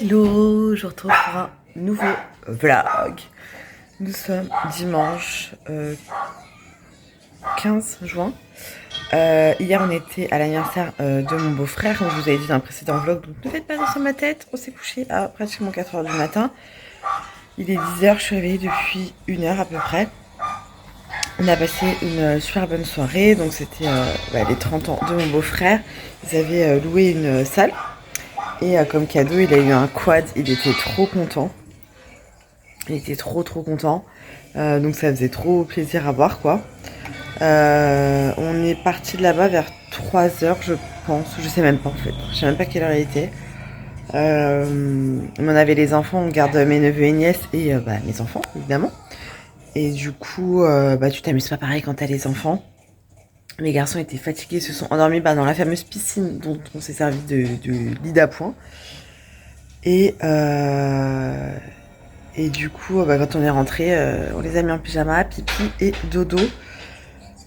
Hello, je vous retrouve pour un nouveau vlog. Nous sommes dimanche 15 juin. Hier on était à l'anniversaire de mon beau-frère, comme je vous avais dit dans le précédent vlog, donc ne faites pas dans ma tête. On s'est couché à pratiquement 4 h du matin. Il est 10 h, je suis réveillée depuis 1 heure à peu près. On a passé une super bonne soirée, donc c'était les 30 ans de mon beau-frère. Ils avaient loué une salle. Et comme cadeau, il a eu un quad, il était trop content. Il était trop content. Donc ça faisait trop plaisir à voir quoi. On est parti de là-bas vers 3 h je pense. Je sais même pas en fait. Je sais même pas quelle heure il était. On avait les enfants, on garde mes neveux et nièces et mes enfants évidemment. Et du coup, tu t'amuses pas pareil quand t'as les enfants. Mes garçons étaient fatigués, se sont endormis dans la fameuse piscine dont on s'est servi de lit d'appoint. Et du coup, quand on est rentré, on les a mis en pyjama, pipi et dodo.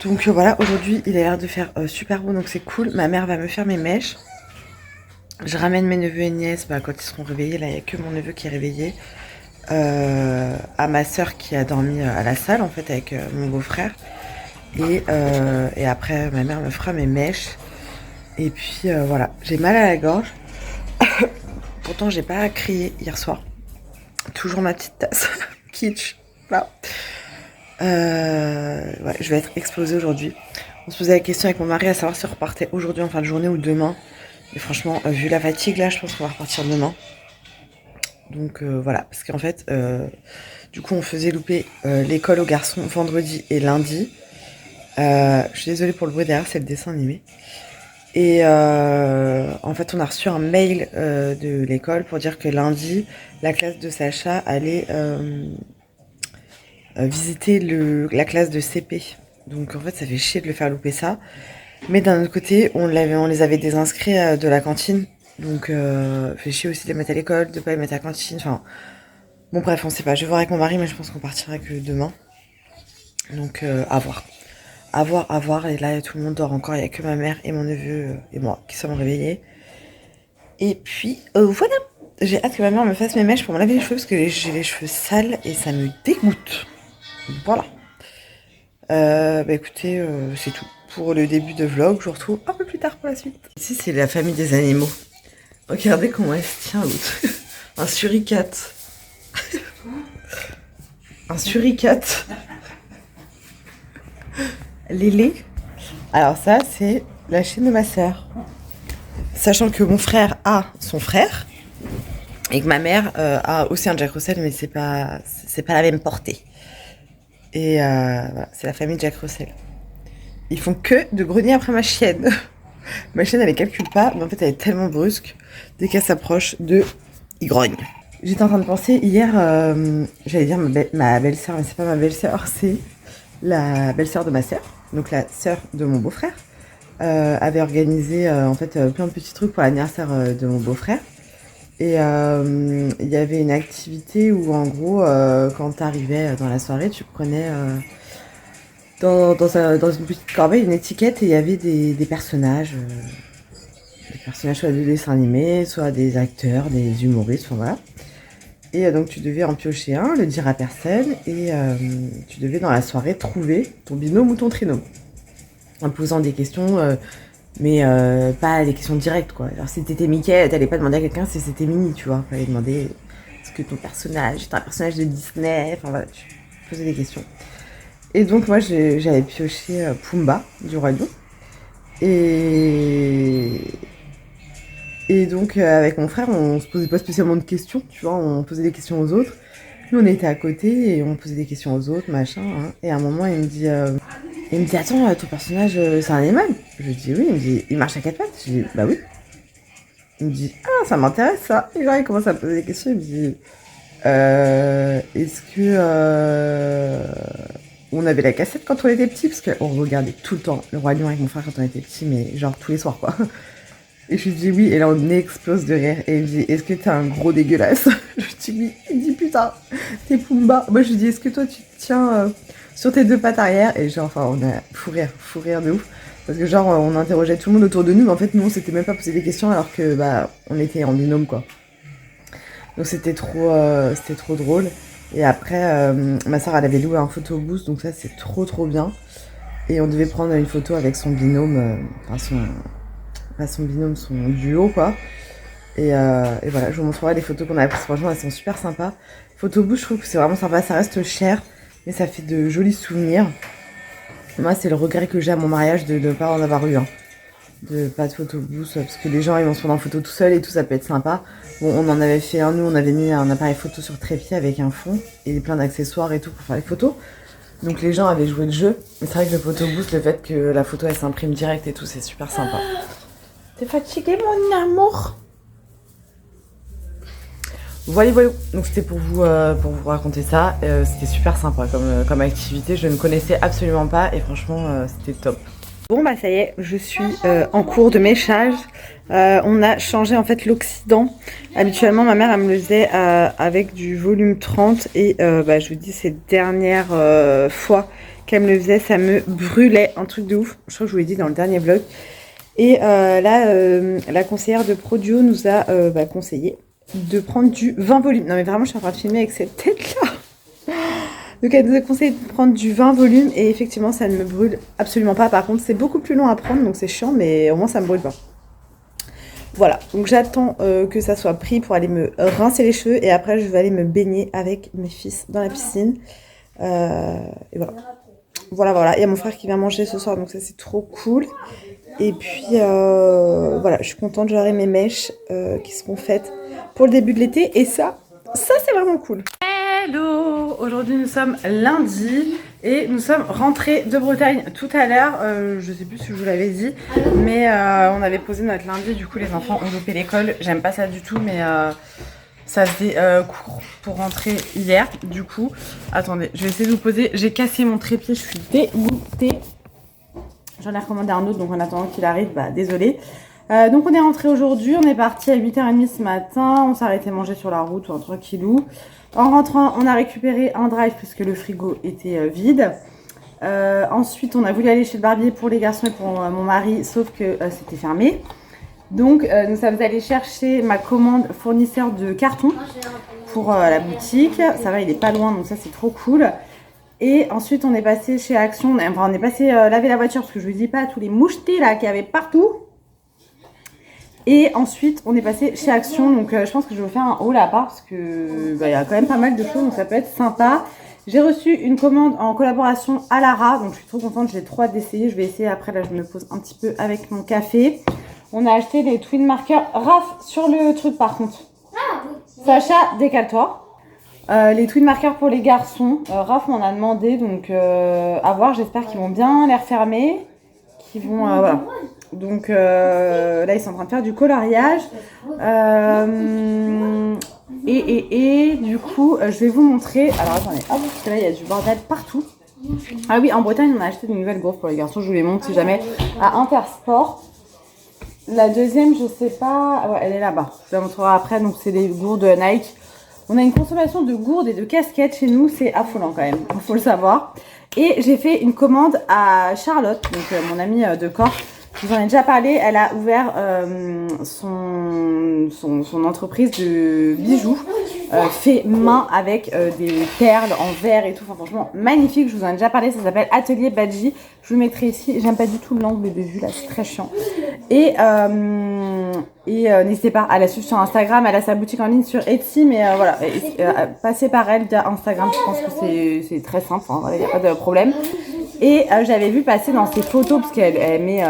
Donc voilà, aujourd'hui il a l'air de faire super beau, donc c'est cool. Ma mère va me faire mes mèches. Je ramène mes neveux et nièces quand ils seront réveillés. Là, il n'y a que mon neveu qui est réveillé. À ma soeur qui a dormi à la salle en fait avec mon beau-frère. Et après, ma mère me fera mes mèches. Et puis voilà, j'ai mal à la gorge. Pourtant, j'ai pas crié hier soir. Toujours ma petite tasse. Kitsch. Là. Je vais être explosée aujourd'hui. On se posait la question avec mon mari à savoir si on repartait aujourd'hui en fin de journée ou demain. Et franchement, vu la fatigue là, je pense qu'on va repartir demain. Donc voilà, parce qu'en fait, du coup, on faisait louper l'école aux garçons vendredi et lundi. Je suis désolée pour le bruit derrière, c'est le dessin animé. Et en fait, on a reçu un mail de l'école pour dire que lundi, la classe de Sacha allait visiter la classe de CP. Donc en fait, ça fait chier de le faire louper ça. Mais d'un autre côté, on les avait désinscrits de la cantine. Donc fait chier aussi de les mettre à l'école, de pas les mettre à la cantine. Enfin, bon bref, on sait pas. Je vais voir avec mon mari, mais je pense qu'on partira que demain. Donc à voir. À voir, et là tout le monde dort encore, il n'y a que ma mère et mon neveu et moi qui sommes réveillés. Et puis voilà, j'ai hâte que ma mère me fasse mes mèches pour me laver les cheveux parce que j'ai les cheveux sales et ça me dégoûte. Voilà. Écoutez, c'est tout pour le début de vlog, je vous retrouve un peu plus tard pour la suite. Ici c'est la famille des animaux. Regardez comment elle se tient l'autre. Un suricate. Un suricate. Lélé. Alors ça, c'est la chienne de ma sœur. Sachant que mon frère a son frère et que ma mère a aussi un Jack Russell, mais c'est pas la même portée. Et voilà, c'est la famille Jack Russell. Ils font que de grogner après ma chienne. Ma chienne, elle les calcule pas, mais en fait, elle est tellement brusque. Dès qu'elle s'approche d'eux, ils grognent. J'étais en train de penser hier, j'allais dire ma belle-sœur, mais c'est pas ma belle-sœur, c'est la belle-sœur de ma sœur, donc la sœur de mon beau-frère, avait organisé plein de petits trucs pour l'anniversaire de mon beau-frère. Et il y avait une activité où en gros, quand tu arrivais dans la soirée, tu prenais dans une petite corbeille une étiquette et il y avait des personnages. Des personnages soit de dessins animés, soit des acteurs, des humoristes, enfin voilà. Et donc tu devais en piocher un, le dire à personne, et tu devais dans la soirée trouver ton binôme ou ton trinôme. En posant des questions, mais pas des questions directes quoi. Alors si t'étais Mickey, t'allais pas demander à quelqu'un si c'était Minnie, tu vois. Fallait demander est-ce que ton personnage est un personnage de Disney, enfin voilà, tu posais des questions. Et donc moi j'avais pioché Pumba du Roi Lion. Et donc, avec mon frère, on se posait pas spécialement de questions, tu vois, on posait des questions aux autres. Nous, on était à côté et on posait des questions aux autres, machin. Hein. Et à un moment, il me dit attends, ton personnage, c'est un animal? Je lui dis oui, il me dit, il marche à 4 pattes? Je lui dis, bah oui. Il me dit, ah, ça m'intéresse ça. Et genre, il commence à me poser des questions, il me dit, est-ce que on avait la cassette quand on était petit? Parce qu'on regardait tout le temps Le Roi Lion avec mon frère quand on était petit, mais genre tous les soirs, quoi. Et je lui dis oui, et là on explose de rire. Et il me dit, est-ce que t'es un gros dégueulasse? Je lui dis oui. Il me dit, putain, t'es Pumba. Moi je lui dis, est-ce que toi tu te tiens sur tes 2 pattes arrière? Et genre, enfin, on a fou rire de ouf. Parce que genre, on interrogeait tout le monde autour de nous, mais en fait, nous, on s'était même pas posé des questions alors que, on était en binôme, quoi. Donc c'était trop drôle. Et après, ma soeur, elle avait loué un photobooth, donc ça, c'est trop bien. Et on devait prendre une photo avec son binôme, son binôme, son duo, quoi. Et voilà, je vous montrerai les photos qu'on a prises. Franchement, elles sont super sympas. Photobooth, je trouve que c'est vraiment sympa. Ça reste cher, mais ça fait de jolis souvenirs. Moi, c'est le regret que j'ai à mon mariage de ne pas en avoir eu un. De pas de photobooth, parce que les gens, ils vont se prendre en photo tout seuls et tout, ça peut être sympa. Bon, on en avait fait un, nous, on avait mis un appareil photo sur trépied avec un fond et plein d'accessoires et tout pour faire les photos. Donc les gens avaient joué le jeu. Mais c'est vrai que le photobooth, le fait que la photo, elle s'imprime direct et tout, c'est super sympa. T'es fatiguée, mon amour? Voilà. Donc c'était pour vous raconter ça. C'était super sympa comme activité. Je ne connaissais absolument pas et franchement, c'était top. Bon bah ça y est, je suis en cours de méchage. On a changé en fait l'oxydant. Habituellement ma mère elle me le faisait avec du volume 30 et je vous dis ces dernières fois qu'elle me le faisait, ça me brûlait, un truc de ouf. Je crois que je vous l'ai dit dans le dernier vlog. Et là, la conseillère de Prodio nous a conseillé de prendre du 20 volume. Non mais vraiment, je suis en train de filmer avec cette tête-là. Donc elle nous a conseillé de prendre du 20 volume et effectivement, ça ne me brûle absolument pas. Par contre, c'est beaucoup plus long à prendre, donc c'est chiant, mais au moins ça me brûle pas. Voilà, donc j'attends que ça soit pris pour aller me rincer les cheveux et après je vais aller me baigner avec mes fils dans la piscine. Et voilà. Voilà. Il y a mon frère qui vient manger ce soir, donc ça c'est trop cool. Et puis voilà, je suis contente, j'aurai mes mèches qui seront faites pour le début de l'été. Et ça c'est vraiment cool. Hello! Aujourd'hui nous sommes lundi et nous sommes rentrés de Bretagne tout à l'heure. Je sais plus si je vous l'avais dit, mais on avait posé notre lundi, du coup les enfants ont loupé l'école. J'aime pas ça du tout, mais ça faisait court pour rentrer hier. Du coup, attendez, je vais essayer de vous poser. J'ai cassé mon trépied, je suis dégoûtée. J'en ai recommandé un autre, donc en attendant qu'il arrive, désolé. Donc on est rentré aujourd'hui, on est parti à 8h30 ce matin, on s'est arrêté manger sur la route, tranquillou. En rentrant, on a récupéré un drive puisque le frigo était vide. Ensuite, on a voulu aller chez le barbier pour les garçons et pour mon mari, sauf que c'était fermé. Donc nous sommes allés chercher ma commande fournisseur de carton pour la boutique. Ça va, il est pas loin, donc ça c'est trop cool. Et ensuite, on est passé chez Action. Enfin, on est passé laver la voiture parce que je ne vous dis pas tous les mouchetés là qu'il y avait partout. Et ensuite, on est passé chez Action. Donc, je pense que je vais vous faire un haul à part parce que y a quand même pas mal de choses. Donc, ça peut être sympa. J'ai reçu une commande en collaboration à Lara. Donc, je suis trop contente. J'ai trop hâte d'essayer. Je vais essayer après. Là, je me pose un petit peu avec mon café. On a acheté des twin markers. Raph, sur le truc par contre. Sacha, décale-toi. Les twin markers pour les garçons, Raph m'en a demandé, donc à voir, j'espère qu'ils vont bien les refermer, qu'ils vont, voilà. Donc là ils sont en train de faire du coloriage et du coup je vais vous montrer, alors attendez, hop, parce que là il y a du bordel partout. Ah oui, en Bretagne on a acheté des nouvelles gaufres pour les garçons, je vous les montre si jamais, à Intersport. La deuxième je sais pas, ouais, elle est là-bas, je la montrerai après, donc c'est des gourdes Nike. On a une consommation de gourdes et de casquettes chez nous, c'est affolant quand même, il faut le savoir. Et j'ai fait une commande à Charlotte, donc mon amie de Cork. Je vous en ai déjà parlé, elle a ouvert son entreprise de bijoux fait main avec des perles en verre et tout. Enfin, franchement, magnifique, je vous en ai déjà parlé, ça s'appelle Atelier Badji. Je vous le mettrai ici, j'aime pas du tout l'angle de vue là, c'est très chiant. Et n'hésitez pas à la suivre sur Instagram, elle a sa boutique en ligne sur Etsy, mais voilà, passez par elle via Instagram, je pense que c'est très simple, hein, il n'y a pas de problème. Et j'avais vu passer dans ses photos, parce qu'elle met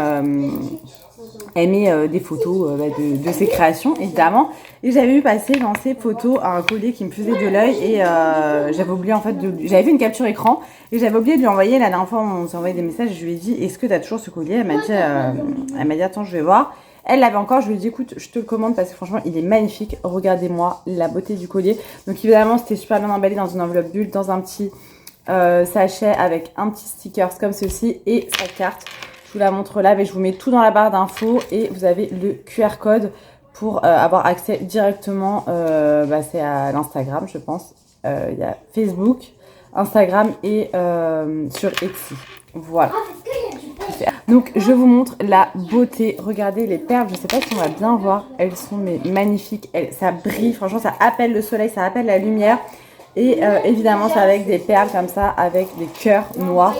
des photos de ses créations, évidemment. Et j'avais vu passer dans ses photos un collier qui me faisait de l'œil. Et j'avais oublié, en fait, j'avais fait une capture écran. Et j'avais oublié de lui envoyer, la dernière fois, on s'est envoyé des messages. Et je lui ai dit, est-ce que tu as toujours ce collier? Elle m'a dit, attends, je vais voir. Elle l'avait encore, je lui ai dit, écoute, je te le commande parce que franchement, il est magnifique. Regardez-moi la beauté du collier. Donc évidemment, c'était super bien emballé dans une enveloppe bulle, dans un petit sachet avec un petit sticker comme ceci et sa carte. Je vous la montre là, mais je vous mets tout dans la barre d'infos et vous avez le QR code pour avoir accès directement. C'est à l'Instagram, je pense. Il y a Facebook, Instagram et sur Etsy. Voilà. pousser. Donc je vous montre la beauté. Regardez les perles, je sais pas si on va bien voir. Elles sont mais magnifiques, ça brille, franchement ça appelle le soleil, ça appelle la lumière. Et évidemment c'est avec des perles comme ça, avec des cœurs noirs.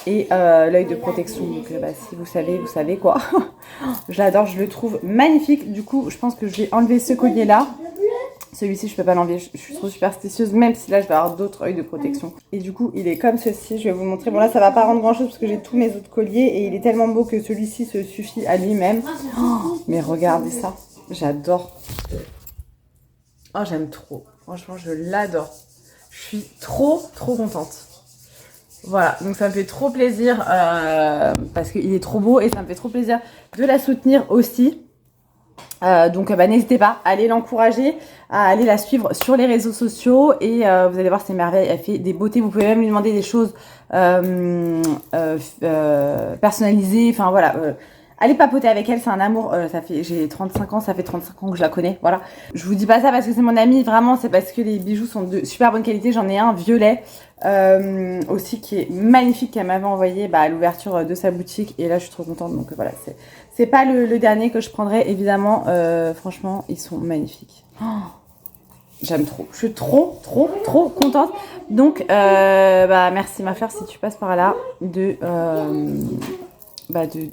Et l'œil de protection, donc si vous savez, vous savez quoi. J'adore, je le trouve magnifique. Du coup, je pense que je vais enlever ce collier là. Celui-ci, je peux pas l'enlever, je suis trop superstitieuse, même si là, je vais avoir d'autres œils de protection. Et du coup, il est comme ceci, je vais vous montrer. Bon, là, ça va pas rendre grand-chose parce que j'ai tous mes autres colliers et il est tellement beau que celui-ci se suffit à lui-même. Oh, mais regardez ça, j'adore. Oh, j'aime trop. Franchement, je l'adore. Je suis trop contente. Voilà, donc ça me fait trop plaisir parce qu'il est trop beau et ça me fait trop plaisir de la soutenir aussi. Donc n'hésitez pas à aller l'encourager, à aller la suivre sur les réseaux sociaux et vous allez voir c'est merveille, elle fait des beautés, vous pouvez même lui demander des choses personnalisées, enfin voilà, allez papoter avec elle, c'est un amour, j'ai 35 ans, ça fait 35 ans que je la connais, voilà. Je vous dis pas ça parce que c'est mon amie, vraiment c'est parce que les bijoux sont de super bonne qualité, j'en ai un violet aussi qui est magnifique qu'elle m'avait envoyé à l'ouverture de sa boutique et là je suis trop contente, donc voilà, c'est pas le dernier que je prendrai évidemment, franchement ils sont magnifiques. Oh, j'aime trop, je suis trop contente, donc merci ma fleur si tu passes par là de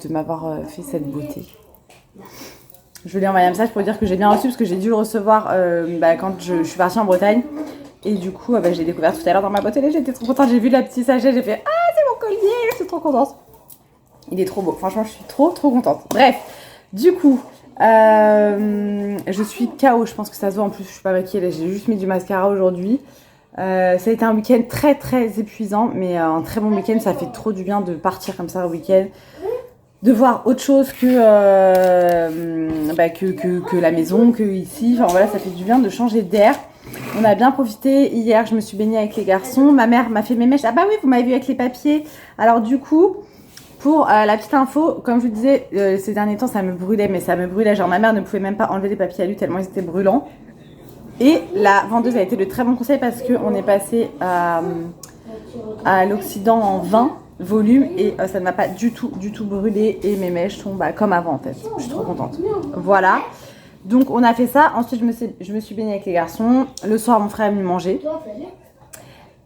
m'avoir fait cette beauté. Je lui ai envoyé un message pour dire que j'ai bien reçu parce que j'ai dû le recevoir quand je suis partie en Bretagne. Et du coup, je l'ai découvert tout à l'heure dans ma boîte aux lettres. J'étais trop contente. J'ai vu la petite sachet. J'ai fait ah, c'est mon collier. Je suis trop contente. Il est trop beau. Franchement, je suis trop contente. Bref, du coup, je suis KO. Je pense que ça se voit. En plus, je suis pas maquillée. J'ai juste mis du mascara aujourd'hui. Ça a été un week-end très épuisant. Mais un très bon week-end. Ça fait trop du bien de partir comme ça au week-end. De voir autre chose que la maison, que ici. Enfin voilà, ça fait du bien de changer d'air. On a bien profité. Hier, je me suis baignée avec les garçons. Ma mère m'a fait mes mèches. Ah bah oui, vous m'avez vu avec les papiers. Alors du coup, pour la petite info, comme je vous disais, ces derniers temps, ça me brûlait. Mais ça me brûlait. Genre, ma mère ne pouvait même pas enlever les papiers à lui tellement ils étaient brûlants. Et la vendeuse a été de très bon conseil parce qu'on est passé à l'Occident en 20 volume et ça ne m'a pas du tout brûlé et mes mèches sont comme avant en fait. Je suis trop contente. Voilà. Donc on a fait ça. Ensuite je me suis baignée avec les garçons. Le soir mon frère est venu manger.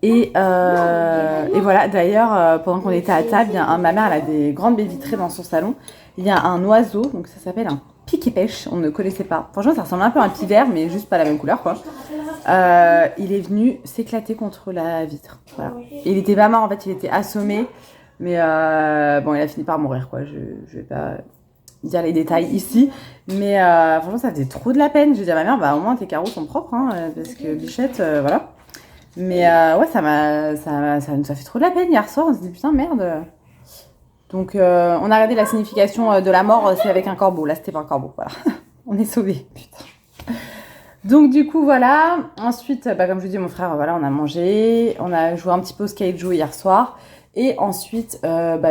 Et voilà. D'ailleurs pendant qu'on était à table, ma mère elle a des grandes baies vitrées dans son salon. Il y a un oiseau, donc ça s'appelle un pique-et-pêche. On ne connaissait pas. Franchement ça ressemble un peu à un pivert mais juste pas la même couleur quoi. Il est venu s'éclater contre la vitre. Voilà. Et il était pas mort en fait, il était assommé. Mais il a fini par mourir quoi. Je vais pas dire les détails ici. Mais franchement, ça faisait trop de la peine. Je dis à ma mère, au moins tes carreaux sont propres. Hein, parce que Bichette, voilà. Mais ouais, ça nous a fait trop de la peine hier soir. On se dit putain, merde. Donc, on a regardé la signification de la mort. C'est avec un corbeau. Là, c'était pas un corbeau. Voilà. On est sauvés. Putain. Donc du coup voilà, ensuite comme je vous dis mon frère voilà on a mangé, on a joué un petit peu au Skyjo hier soir et ensuite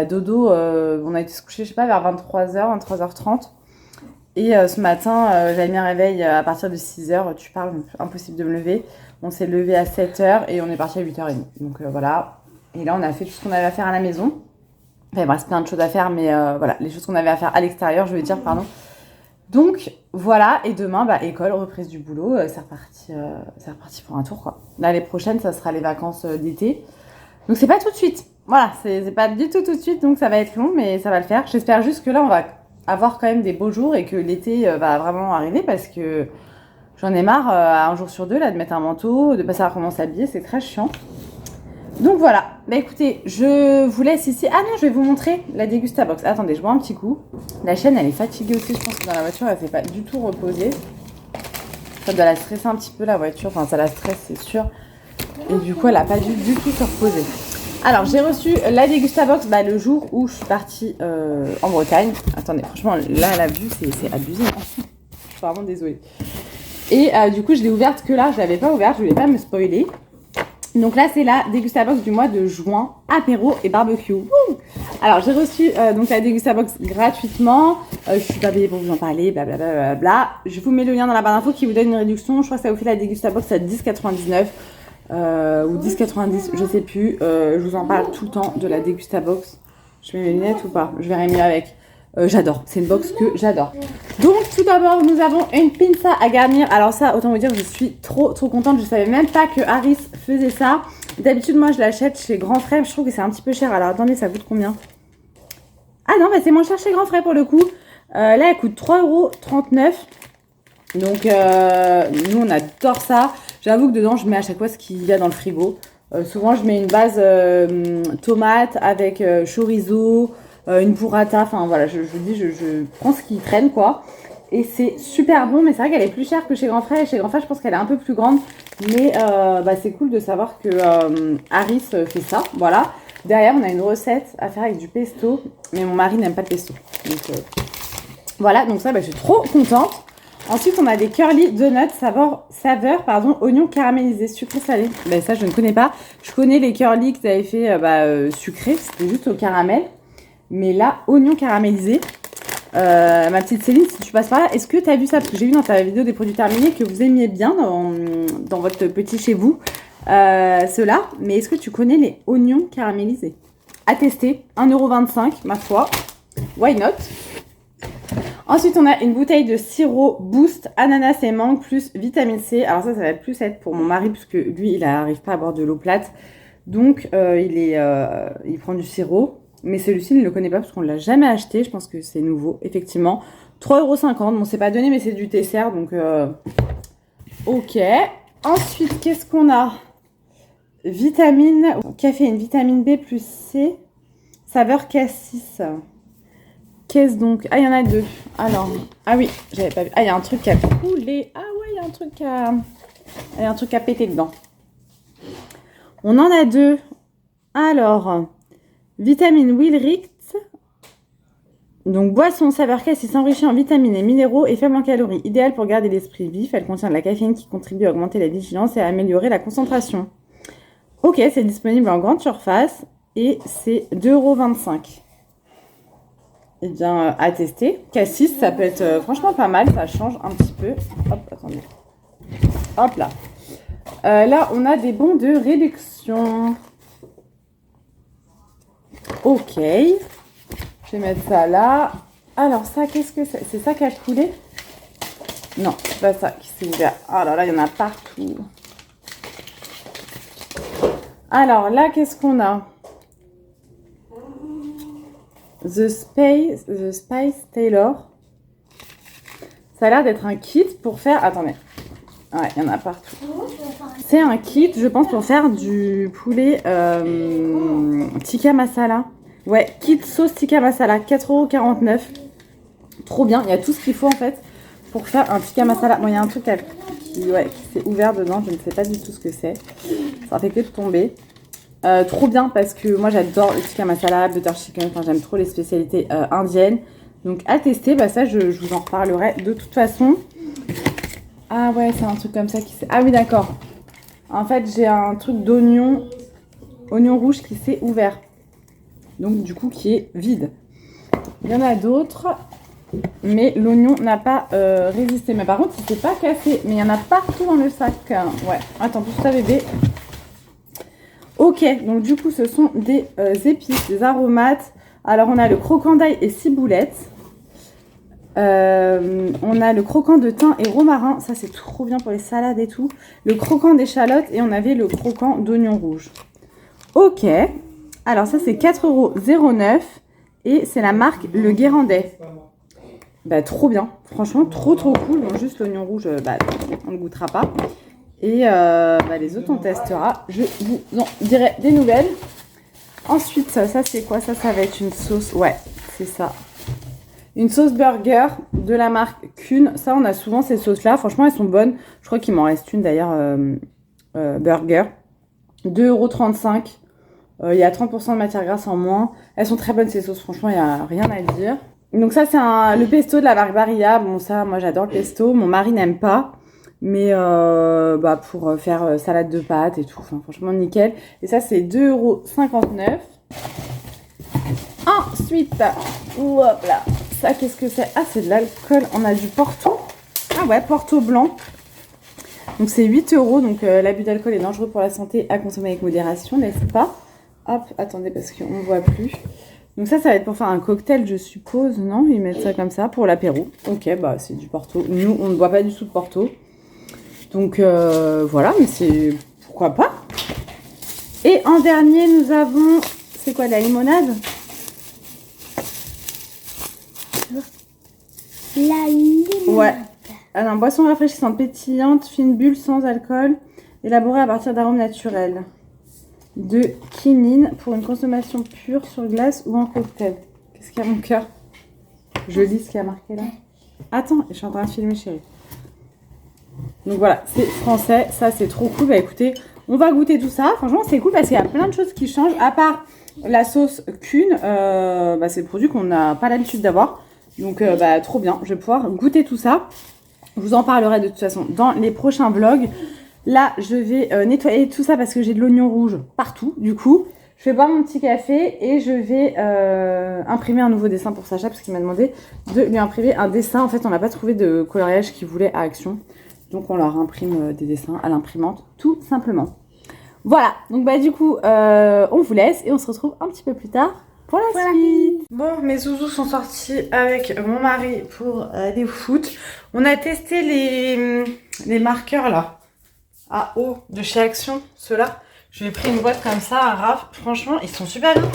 dodo, on a été se coucher je sais pas vers 23h, 23h30 et ce matin j'avais mis un réveil à partir de 6h, tu parles, impossible de me lever, on s'est levé à 7h et on est parti à 8h30 donc voilà, et là on a fait tout ce qu'on avait à faire à la maison, enfin il me reste plein de choses à faire mais voilà, les choses qu'on avait à faire à l'extérieur je veux dire pardon. Donc voilà, et demain, école, reprise du boulot, c'est reparti pour un tour quoi. L'année prochaine, ça sera les vacances d'été. Donc c'est pas tout de suite. Voilà, c'est pas du tout de suite, donc ça va être long, mais ça va le faire. J'espère juste que là, on va avoir quand même des beaux jours et que l'été va vraiment arriver parce que j'en ai marre, un jour sur deux, là, de mettre un manteau, de pas savoir comment s'habiller, c'est très chiant. Donc voilà, écoutez, je vous laisse ici. Ah non, je vais vous montrer la Dégustabox. Attendez, je bois un petit coup. La chaîne, elle est fatiguée aussi, je pense que dans la voiture, elle s'est pas du tout reposée. Ça doit la stresser un petit peu la voiture, enfin ça la stresse, c'est sûr. Et du coup, elle a pas du tout se reposer. Alors, j'ai reçu la Dégustabox le jour où je suis partie en Bretagne. Attendez, franchement, là, la vue, c'est abusé. Hein. Je suis vraiment désolée. Et du coup, je l'ai ouverte que là, je l'avais pas ouverte, je voulais pas me spoiler. Donc là, c'est la Dégustabox du mois de juin, apéro et barbecue. Wouh. Alors, j'ai reçu donc la Dégustabox gratuitement. Je suis pas payée pour vous en parler, blablabla. Je vous mets le lien dans la barre d'infos qui vous donne une réduction. Je crois que ça vous fait la Dégustabox à 10,99 ou 10,90, je sais plus. Je vous en parle tout le temps de la Dégustabox. Je mets mes lunettes ou pas? Je verrai mieux avec. J'adore. C'est une box que j'adore. Donc, tout d'abord, nous avons une pinza à garnir. Alors ça, autant vous dire que je suis trop contente. Je savais même pas que Harris faisait ça. D'habitude, moi, je l'achète chez Grand Frais. Je trouve que c'est un petit peu cher. Alors, attendez, ça coûte combien? Ah non, bah, c'est moins cher chez Grand Frais pour le coup. Là, elle coûte 3,39 €. Donc, nous, on adore ça. J'avoue que dedans, je mets à chaque fois ce qu'il y a dans le frigo. Souvent, je mets une base tomate avec chorizo, une burrata. Enfin, voilà, je prends ce qui traîne, quoi. Et c'est super bon, mais c'est vrai qu'elle est plus chère que chez Grand Frais. Et chez Grand Frais, je pense qu'elle est un peu plus grande. Mais bah, c'est cool de savoir que Harris fait ça. Voilà. Derrière, on a une recette à faire avec du pesto. Mais mon mari n'aime pas le pesto. Donc, voilà, donc ça, bah, je suis trop contente. Ensuite, on a des curly donuts saveur oignon caramélisé, sucré salé. Ben, ça, je ne connais pas. Je connais les curly que tu avais fait sucré, c'était juste au caramel. Mais là, oignon caramélisé. Ma petite Céline, si tu passes par là, est-ce que tu as vu ça? Parce que j'ai vu dans ta vidéo des produits terminés que vous aimiez bien dans votre petit chez vous. Ceux-là. Mais est-ce que tu connais les oignons caramélisés? À tester, 1,25 €, ma foi. Why not? Ensuite, on a une bouteille de sirop Boost, ananas et mangue plus vitamine C. Alors ça va plus être pour mon mari puisque lui, il n'arrive pas à boire de l'eau plate. Donc, il prend du sirop. Mais celui-ci, il ne le connaît pas parce qu'on ne l'a jamais acheté. Je pense que c'est nouveau, effectivement. 3,50 €. Bon, c'est pas donné, mais c'est du dessert. Donc, ok. Ensuite, qu'est-ce qu'on a? Caféine, vitamine B plus C. Saveur cassis. Qu'est-ce donc? Ah, il y en a deux. Alors, ah oui, j'avais pas vu. Ah, il y a un truc à couler. Ah ouais, il y a un truc à péter dedans. On en a deux. Alors, vitamine Wilricht. Donc, boisson saveur cassis enrichie en vitamines et minéraux et faible en calories. Idéale pour garder l'esprit vif. Elle contient de la caféine qui contribue à augmenter la vigilance et à améliorer la concentration. Ok, c'est disponible en grande surface et c'est 2,25 €. Eh bien, à tester. Cassis, ça peut être franchement pas mal. Ça change un petit peu. Hop, attendez. Hop là. Là, on a des bons de réduction. Ok. Je vais mettre ça là. Alors ça, qu'est-ce que c'est? C'est ça qui a coulé? Non, c'est pas ça qui s'est ouvert. Oh là là, il y en a partout. Alors là, qu'est-ce qu'on a? The Spice Taylor. Ça a l'air d'être un kit pour faire... Attendez. Ouais, il y en a partout. C'est un kit, je pense, pour faire du poulet tikka masala. Ouais, kit sauce tikka masala, 4,49 €. Trop bien, il y a tout ce qu'il faut en fait pour faire un tikka masala. Bon, il y a un truc qui s'est ouvert dedans, je ne sais pas du tout ce que c'est. Ça fait que de tomber. Trop bien parce que moi j'adore le tikka masala, butter chicken, enfin j'aime trop les spécialités indiennes. Donc à tester, bah ça je vous en reparlerai de toute façon. Ah ouais, c'est un truc comme ça qui s'est... Ah oui d'accord. En fait j'ai un truc oignon rouge qui s'est ouvert. Donc du coup qui est vide. Il y en a d'autres, mais l'oignon n'a pas résisté. Mais par contre il s'est pas cassé, mais il y en a partout dans le sac. Ouais, attends, tout ça bébé. Ok, donc du coup, ce sont des épices, des aromates. Alors, on a le croquant d'ail et ciboulette. On a le croquant de thym et romarin. Ça, c'est trop bien pour les salades et tout. Le croquant d'échalote et on avait le croquant d'oignon rouge. Ok. Alors, ça, c'est 4,09 € et c'est la marque Le Guérandais. Bah, trop bien. Franchement, trop cool. Bon, juste l'oignon rouge, on ne goûtera pas. Et les autres, on testera. Je vous en dirai des nouvelles. Ensuite, ça c'est quoi? Ça va être une sauce. Ouais, c'est ça. Une sauce burger de la marque Kuhn. Ça, on a souvent ces sauces-là. Franchement, elles sont bonnes. Je crois qu'il m'en reste une d'ailleurs. Burger. 2,35 €. Il y a 30% de matière grasse en moins. Elles sont très bonnes ces sauces. Franchement, il n'y a rien à dire. Donc ça, c'est le pesto de la marque Barilla. Bon, ça, moi, j'adore le pesto. Mon mari n'aime pas. Mais pour faire salade de pâtes et tout, enfin, franchement nickel. Et ça c'est 2,59 €. Ensuite, hop là, ça qu'est-ce que c'est? Ah, c'est de l'alcool, on a du Porto. Ah ouais, Porto blanc. Donc c'est 8 €, donc l'abus d'alcool est dangereux pour la santé, à consommer avec modération, n'est-ce pas? Hop, attendez parce qu'on ne voit plus. Donc ça va être pour faire un cocktail, je suppose, non? Ils mettent ça comme ça pour l'apéro. Ok, bah c'est du Porto. Nous, on ne boit pas du tout de Porto. Donc voilà, mais c'est... Pourquoi pas? Et en dernier, nous avons... C'est quoi, de la limonade? La limonade. Ouais. Alors, boisson rafraîchissante, pétillante, fine bulle, sans alcool, élaborée à partir d'arômes naturels. De quinine pour une consommation pure sur glace ou en cocktail. Qu'est-ce qu'il y a, mon cœur? Je lis ce qu'il y a marqué là. Attends, je suis en train de filmer, chérie. Donc voilà, c'est français, ça c'est trop cool. Bah écoutez, on va goûter tout ça. Franchement, c'est cool parce qu'il y a plein de choses qui changent. À part la sauce Kuhn, bah, c'est le produit qu'on n'a pas l'habitude d'avoir. Donc bah trop bien, je vais pouvoir goûter tout ça. Je vous en parlerai de toute façon dans les prochains vlogs. Là, je vais nettoyer tout ça parce que j'ai de l'oignon rouge partout. Du coup, je vais boire mon petit café et je vais imprimer un nouveau dessin pour Sacha parce qu'il m'a demandé de lui imprimer un dessin. En fait, on n'a pas trouvé de coloriage qu'il voulait à Action. Donc, on leur imprime des dessins à l'imprimante, tout simplement. Voilà, donc bah du coup, on vous laisse et on se retrouve un petit peu plus tard pour la suite. Bon, mes zouzous sont sortis avec mon mari pour aller au foot. On a testé les marqueurs là, à eau de chez Action, ceux-là. Je lui ai pris une boîte comme ça à Raph. Franchement, ils sont super bien.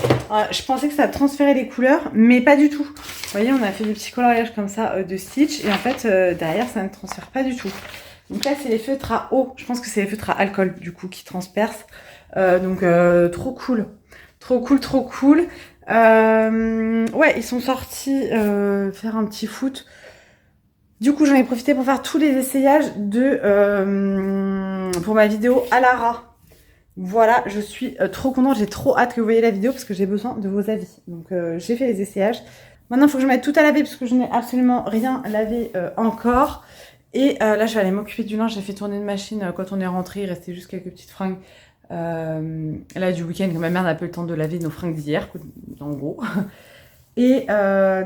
Je pensais que ça transférait les couleurs, mais pas du tout. Vous voyez, on a fait des petits coloriages comme ça de Stitch. Et en fait, derrière, ça ne transfère pas du tout. Donc là, c'est les feutres à eau. Je pense que c'est les feutres à alcool, du coup, qui transpercent. Donc, trop cool. Trop cool, trop cool. Ouais, ils sont sortis faire un petit foot. Du coup, j'en ai profité pour faire tous les essayages pour ma vidéo à Lara. Voilà, je suis trop contente. J'ai trop hâte que vous voyez la vidéo parce que j'ai besoin de vos avis. Donc, j'ai fait les essayages. Maintenant, il faut que je mette tout à laver parce que je n'ai absolument rien lavé encore. Et là, je vais aller m'occuper du linge. J'ai fait tourner une machine quand on est rentré. Il restait juste quelques petites fringues. Là, du week-end, que ma mère n'a pas eu le temps de laver nos fringues d'hier, en gros. Et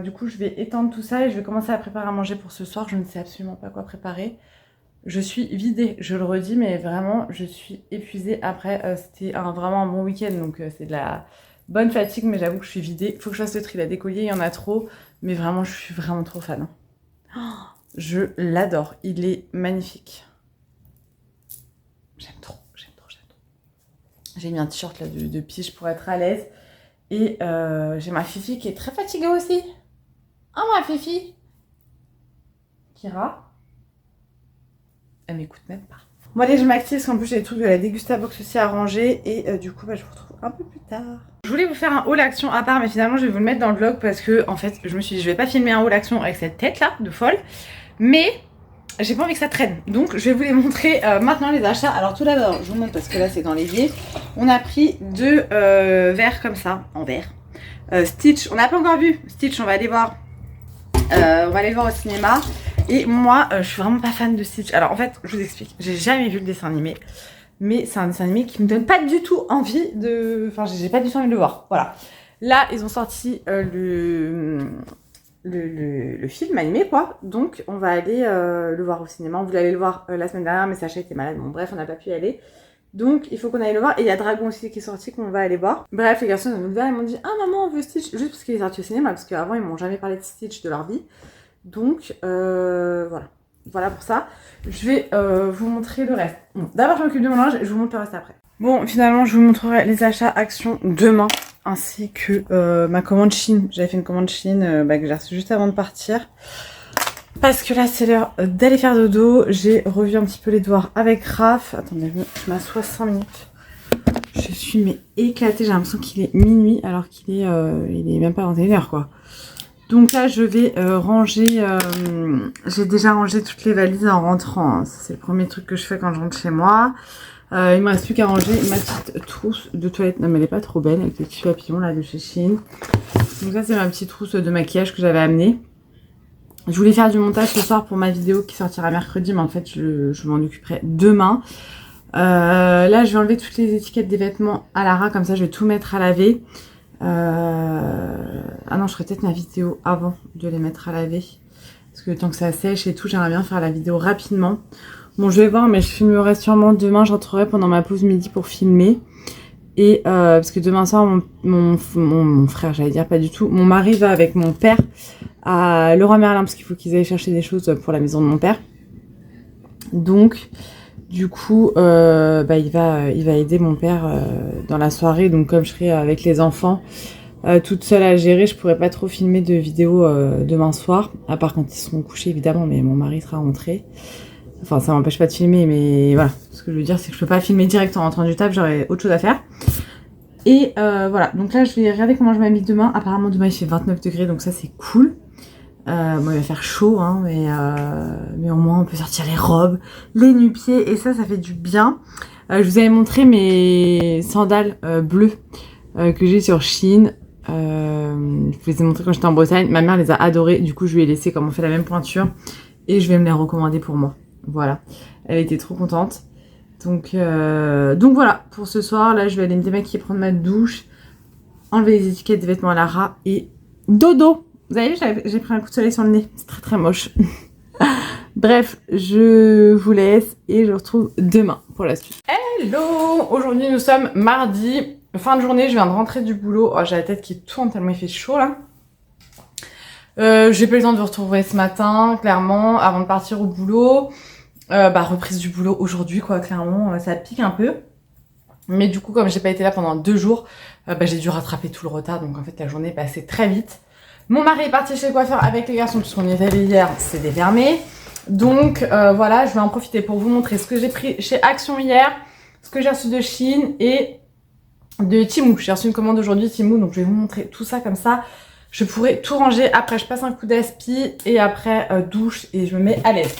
du coup, je vais étendre tout ça et je vais commencer à préparer à manger pour ce soir. Je ne sais absolument pas quoi préparer. Je suis vidée, je le redis, mais vraiment, je suis épuisée. Après, c'était vraiment un bon week-end, donc c'est de la bonne fatigue, mais j'avoue que je suis vidée. Il faut que je fasse le tri, la décollier, il y en a trop. Mais vraiment, je suis vraiment trop fan. Je l'adore, il est magnifique. J'aime trop, j'aime trop, j'aime trop. J'ai mis un t-shirt là de Pige pour être à l'aise. Et j'ai ma Fifi qui est très fatiguée aussi. Oh ma Fifi Kira. Elle m'écoute même pas. Bon allez, je m'active parce qu'en plus j'ai des trucs de la Dégusta Box aussi à ranger. Et du coup, bah, je vous retrouve un peu plus tard. Je voulais vous faire un haul action à part, mais finalement je vais vous le mettre dans le vlog parce que en fait, je me suis dit je vais pas filmer un haul action avec cette tête là de folle. Mais j'ai pas envie que ça traîne. Donc je vais vous les montrer maintenant les achats. Alors tout d'abord, je vous montre parce que là c'est dans l'évier. On a pris deux verres comme ça, en verre. Stitch, on n'a pas encore vu. Stitch, on va aller voir. On va aller le voir au cinéma. Et moi, je suis vraiment pas fan de Stitch. Alors en fait, je vous explique. J'ai jamais vu le dessin animé. Mais c'est un dessin animé qui me donne pas du tout envie de... Enfin, j'ai pas du tout envie de le voir. Voilà. Là, ils ont sorti le film animé, quoi. Donc, on va aller le voir au cinéma. On voulait aller le voir la semaine dernière, mais Sacha était malade. Bon, bref, on n'a pas pu y aller. Donc, il faut qu'on aille le voir. Et il y a Dragon aussi qui est sorti, qu'on va aller voir. Bref, les garçons, ils m'ont dit « Ah, maman, on veut Stitch !» Juste parce qu'il est sorti au cinéma, parce qu'avant, ils m'ont jamais parlé de Stitch de leur vie. Donc, voilà. Voilà pour ça. Je vais vous montrer le reste. Bon, d'abord, je m'occupe de mon linge et je vous montre le reste après. Bon, finalement, je vous montrerai les achats Action demain. Ainsi que ma commande Chine. J'avais fait une commande Chine que j'ai reçue juste avant de partir. Parce que là, c'est l'heure d'aller faire dodo. J'ai revu un petit peu les devoirs avec Raph. Attendez, je m'assois 5 minutes. Je suis éclatée. J'ai l'impression qu'il est minuit alors qu'il est, il est même pas 21h quoi. Donc là, je vais ranger. J'ai déjà rangé toutes les valises en rentrant. Hein. C'est le premier truc que je fais quand je rentre chez moi. Il me reste plus qu'à ranger ma petite trousse de toilette. Non, mais elle est pas trop belle avec les petits papillons là de chez Shein. Donc ça, c'est ma petite trousse de maquillage que j'avais amenée. Je voulais faire du montage ce soir pour ma vidéo qui sortira mercredi, mais en fait, je m'en occuperai demain. Là, je vais enlever toutes les étiquettes des vêtements à Lara, comme ça, je vais tout mettre à laver. Ah non, je ferai peut-être ma vidéo avant de les mettre à laver. Parce que le temps que ça sèche et tout, j'aimerais bien faire la vidéo rapidement. Bon, je vais voir, mais je filmerai sûrement demain. Je rentrerai pendant ma pause midi pour filmer. Et parce que demain soir, mon frère, j'allais dire pas du tout, mon mari va avec mon père à Leroy Merlin parce qu'il faut qu'ils aillent chercher des choses pour la maison de mon père. Donc, du coup, il va aider mon père dans la soirée. Donc, comme je serai avec les enfants, toute seule à gérer, je pourrais pas trop filmer de vidéos demain soir, à part quand ils seront couchés évidemment, mais mon mari sera rentré. Enfin, ça m'empêche pas de filmer, mais voilà. Ce que je veux dire, c'est que je peux pas filmer direct en rentrant du taf, j'aurais autre chose à faire. Et voilà, donc là, je vais regarder comment je m'habille demain. Apparemment, demain, il fait 29 degrés, donc ça, c'est cool. Bon, il va faire chaud, hein, mais au moins, on peut sortir les robes, les nu-pieds, et ça fait du bien. Je vous avais montré mes sandales bleues que j'ai sur Shein. Je vous les ai montrées quand j'étais en Bretagne. Ma mère les a adorées, du coup, je lui ai laissé comme on fait la même pointure, et je vais me les recommander pour moi. Voilà, elle était trop contente. Donc voilà, pour ce soir, là, je vais aller me démaquiller, prendre ma douche, enlever les étiquettes des vêtements à la rat et dodo. Vous avez vu, j'ai pris un coup de soleil sur le nez. C'est très très moche. Bref, je vous laisse et je vous retrouve demain pour la suite. Hello! Aujourd'hui, nous sommes mardi, fin de journée. Je viens de rentrer du boulot. Oh, j'ai la tête qui tourne tellement il fait chaud là. J'ai pas eu le temps de vous retrouver ce matin, clairement, avant de partir au boulot. Reprise du boulot aujourd'hui, quoi, clairement, ça pique un peu. Mais du coup, comme j'ai pas été là pendant 2 jours, j'ai dû rattraper tout le retard. Donc en fait, la journée est passée très vite. Mon mari est parti chez le coiffeur avec les garçons, puisqu'on y est allé hier, c'est défermé. Donc voilà, je vais en profiter pour vous montrer ce que j'ai pris chez Action hier, ce que j'ai reçu de Shein et de Temu. J'ai reçu une commande aujourd'hui Temu, donc je vais vous montrer tout ça comme ça. Je pourrai tout ranger. Après, je passe un coup d'aspi et après, douche et je me mets à l'aise.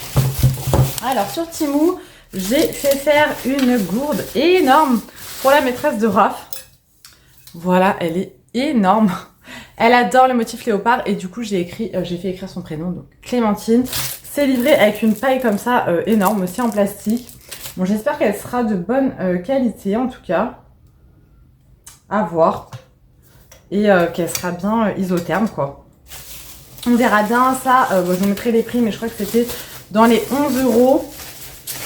Alors, sur Temu, j'ai fait faire une gourde énorme pour la maîtresse de Raph. Voilà, elle est énorme. Elle adore le motif léopard et du coup, j'ai fait écrire son prénom, donc Clémentine. C'est livré avec une paille comme ça, énorme, aussi en plastique. Bon, j'espère qu'elle sera de bonne qualité, en tout cas. À voir. Et qu'elle sera bien isotherme, quoi. On verra bien ça. Je vous mettrai les prix, mais je crois que c'était dans les 11 €.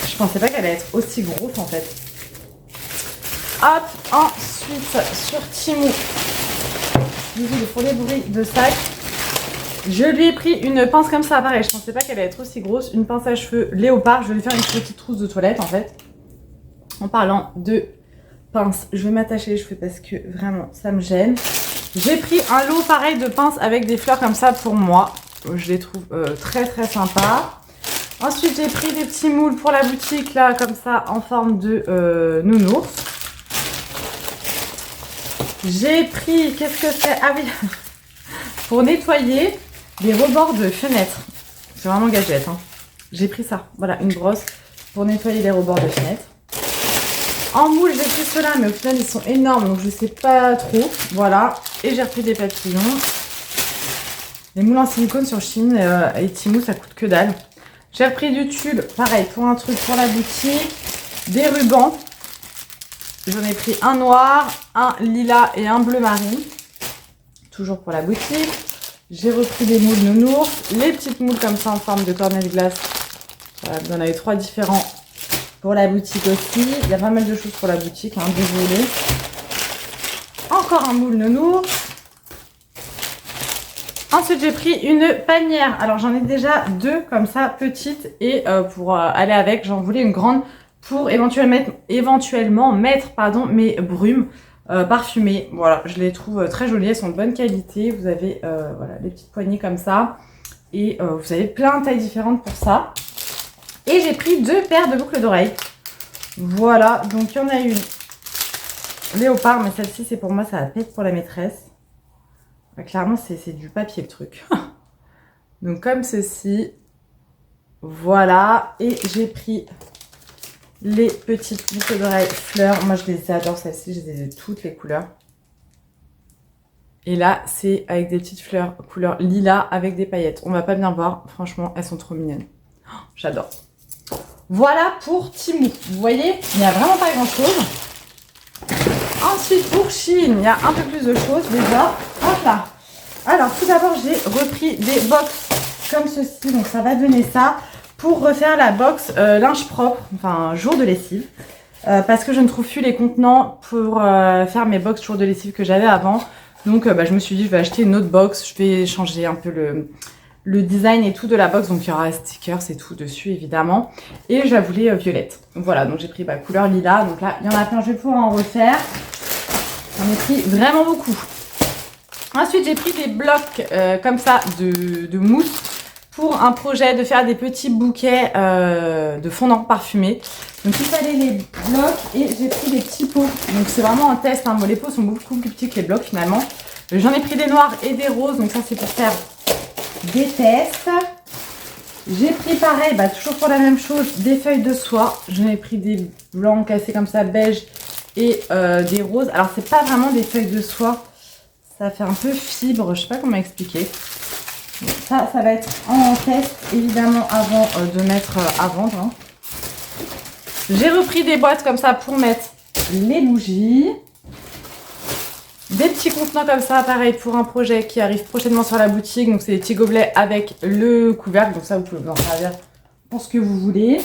Je pensais pas qu'elle allait être aussi grosse, en fait. Hop, ensuite, sur Temu, pour les bruits de sac, je lui ai pris une pince comme ça, pareil, je pensais pas qu'elle allait être aussi grosse, une pince à cheveux léopard, je vais lui faire une petite trousse de toilette en fait. En parlant de pince, je vais m'attacher les cheveux parce que vraiment ça me gêne. J'ai pris un lot pareil de pinces avec des fleurs comme ça pour moi, je les trouve très très sympas. Ensuite j'ai pris des petits moules pour la boutique là comme ça en forme de nounours. J'ai pris, qu'est-ce que c'est? Ah oui, pour nettoyer les rebords de fenêtres. C'est vraiment gadget, hein. J'ai pris ça, voilà, une brosse pour nettoyer les rebords de fenêtres. En moule, j'ai pris ceux-là, mais au final, ils sont énormes, donc je sais pas trop. Voilà, et j'ai repris des papillons. Les moules en silicone sur Shein et Temu, ça coûte que dalle. J'ai repris du tulle, pareil, pour un truc pour la boutique. Des rubans. J'en ai pris un noir, un lilas et un bleu marine. Toujours pour la boutique. J'ai repris des moules nounours. Les petites moules comme ça en forme de cornet de glace. Voilà, vous en avez 3 différents pour la boutique aussi. Il y a pas mal de choses pour la boutique, hein, désolé. Encore un moule nounours. Ensuite, j'ai pris une panière. Alors, j'en ai déjà 2 comme ça, petites. Et pour aller avec, j'en voulais une grande pour éventuellement mettre mes brumes parfumées. Voilà, je les trouve très jolies. Elles sont de bonne qualité. Vous avez voilà, les petites poignées comme ça. Et vous avez plein de tailles différentes pour ça. Et j'ai pris 2 paires de boucles d'oreilles. Voilà, donc il y en a une léopard, mais celle-ci, c'est pour moi, ça va pas être pour la maîtresse. Clairement, c'est du papier le truc. Donc comme ceci. Voilà. Et j'ai pris les petites boucles d'oreilles fleurs. Moi, je les adore, celles-ci. Je les ai de toutes les couleurs. Et là, c'est avec des petites fleurs couleur lilas avec des paillettes. On va pas bien voir. Franchement, elles sont trop mignonnes. Oh, j'adore. Voilà pour Temu. Vous voyez, il n'y a vraiment pas grand-chose. Ensuite, pour Shein, il y a un peu plus de choses déjà. Hop là. Alors, tout d'abord, j'ai repris des box comme ceci. Donc, ça va donner ça pour refaire la box linge propre. Enfin, jour de lessive. parce que je ne trouve plus les contenants pour faire mes box toujours de lessive que j'avais avant. Donc je me suis dit je vais acheter une autre box, je vais changer un peu le design et tout de la box, donc il y aura stickers et tout dessus évidemment. Et je la voulais violette. Voilà, donc j'ai pris couleur lilas, donc là il y en a plein, je vais pouvoir en refaire. J'en ai pris vraiment beaucoup. Ensuite j'ai pris des blocs comme ça de mousse pour un projet de faire des petits bouquets de fondant parfumé. Donc il fallait les blocs et j'ai pris des petits pots. Donc c'est vraiment un test, hein. Bon, les pots sont beaucoup plus petits que les blocs finalement. J'en ai pris des noirs et des roses, donc ça c'est pour faire des tests. J'ai pris pareil, toujours pour la même chose, des feuilles de soie. J'en ai pris des blancs cassés comme ça, beige et des roses. Alors c'est pas vraiment des feuilles de soie, ça fait un peu fibre, je sais pas comment expliquer. Ça va être en test évidemment avant de mettre à vendre. Hein. J'ai repris des boîtes comme ça pour mettre les bougies. Des petits contenants comme ça, pareil pour un projet qui arrive prochainement sur la boutique. Donc c'est des petits gobelets avec le couvercle. Donc ça vous pouvez vous en servir pour ce que vous voulez.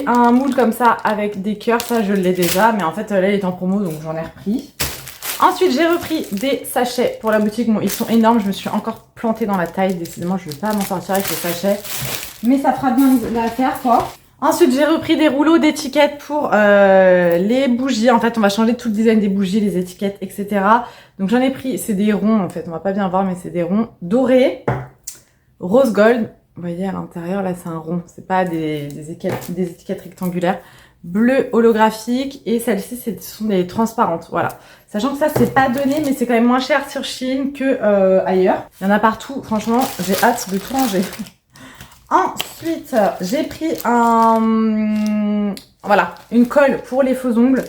Un moule comme ça avec des cœurs, ça je l'ai déjà. Mais en fait là il est en promo donc j'en ai repris. Ensuite, j'ai repris des sachets pour la boutique. Bon, ils sont énormes. Je me suis encore plantée dans la taille. Décidément, je ne vais pas m'en sortir avec les sachets. Mais ça fera bien l'affaire, quoi. Ensuite, j'ai repris des rouleaux d'étiquettes pour les bougies. En fait, on va changer tout le design des bougies, les étiquettes, etc. Donc, j'en ai pris. C'est des ronds, en fait. On va pas bien voir, mais c'est des ronds dorés. Rose gold. Vous voyez, à l'intérieur, là, c'est un rond. C'est pas des étiquettes rectangulaires. Bleu holographique et celles-ci ce sont des transparentes, voilà. Sachant que ça c'est pas donné mais c'est quand même moins cher sur Shein que ailleurs. Il y en a partout, franchement j'ai hâte de tout ranger. Ensuite j'ai pris une colle pour les faux ongles.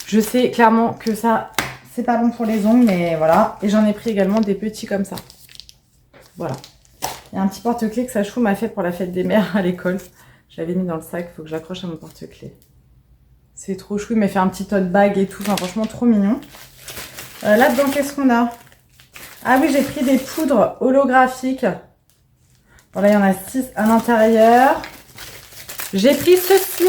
Je sais clairement que ça c'est pas bon pour les ongles mais voilà. Et j'en ai pris également des petits comme ça. Voilà. Il y a un petit porte-clés que Sachou m'a fait pour la fête des mères à l'école. Je l'avais mis dans le sac, il faut que j'accroche à mon porte-clés. C'est trop chou, il m'a fait un petit tote bag et tout, enfin franchement trop mignon. Là-dedans, qu'est-ce qu'on a? Ah oui, j'ai pris des poudres holographiques. Bon là, il y en a 6 à l'intérieur. J'ai pris ceci.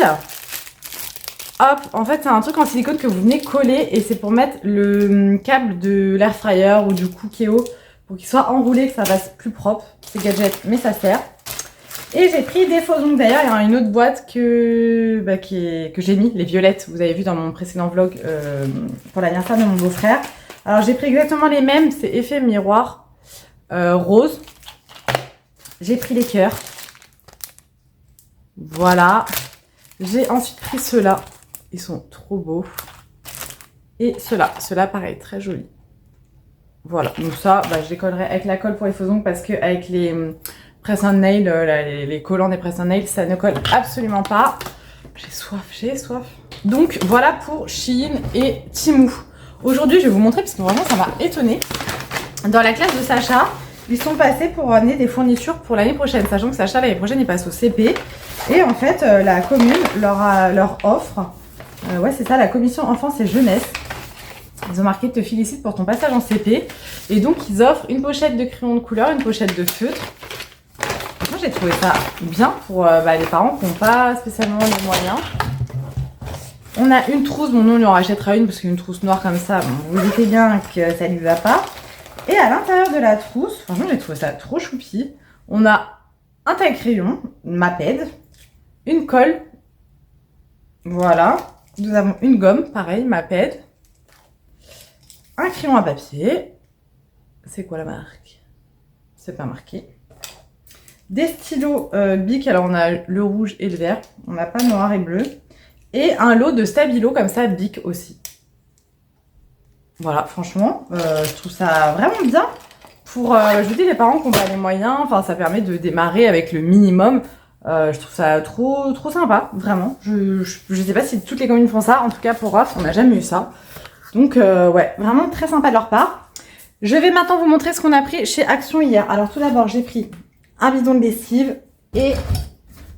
Hop, en fait, c'est un truc en silicone que vous venez coller et c'est pour mettre le câble de l'air fryer ou du Cookéo pour qu'il soit enroulé, que ça fasse plus propre. C'est gadget, mais ça sert. Et j'ai pris des faux ongles. D'ailleurs, il y a une autre boîte que j'ai mis, les violettes. Vous avez vu dans mon précédent vlog pour l'anniversaire de mon beau-frère. Alors, j'ai pris exactement les mêmes. C'est effet miroir rose. J'ai pris les cœurs. Voilà. J'ai ensuite pris ceux-là. Ils sont trop beaux. Et ceux-là. Ceux-là, pareil, très jolis. Voilà. Donc ça, je les collerai avec la colle pour les faux ongles parce que avec les press on nail, les collants des press on nail, ça ne colle absolument pas. J'ai soif. Donc voilà pour Shein et Temu. Aujourd'hui, je vais vous montrer parce que vraiment ça m'a étonnée. Dans la classe de Sacha, ils sont passés pour amener des fournitures pour l'année prochaine, sachant que Sacha l'année prochaine il passe au CP. Et en fait, la commune leur offre, ouais c'est ça, la commission enfance et jeunesse. Ils ont marqué te félicite pour ton passage en CP. Et donc ils offrent une pochette de crayons de couleur, une pochette de feutre. Moi j'ai trouvé ça bien pour les parents qui n'ont pas spécialement les moyens. On a une trousse, bon nous on lui en rachètera une parce qu'une trousse noire comme ça, bon, vous doutez bien que ça ne lui va pas. Et à l'intérieur de la trousse, franchement j'ai trouvé ça trop choupi. On a un taille-crayon, une Maped, une colle, voilà. Nous avons une gomme, pareil, Maped. Un crayon à papier. C'est quoi la marque? C'est pas marqué. Des stylos Bic. Alors on a le rouge et le vert. On n'a pas noir et bleu. Et un lot de stabilo comme ça Bic aussi. Voilà, franchement, je trouve ça vraiment bien. Pour, je vous dis, les parents qui n'ont pas les moyens, enfin ça permet de démarrer avec le minimum. Je trouve ça trop sympa, vraiment. Je sais pas si toutes les communes font ça. En tout cas pour Raph, on n'a jamais eu ça. Donc ouais, vraiment très sympa de leur part. Je vais maintenant vous montrer ce qu'on a pris chez Action hier. Alors tout d'abord, j'ai pris un bidon de lessive et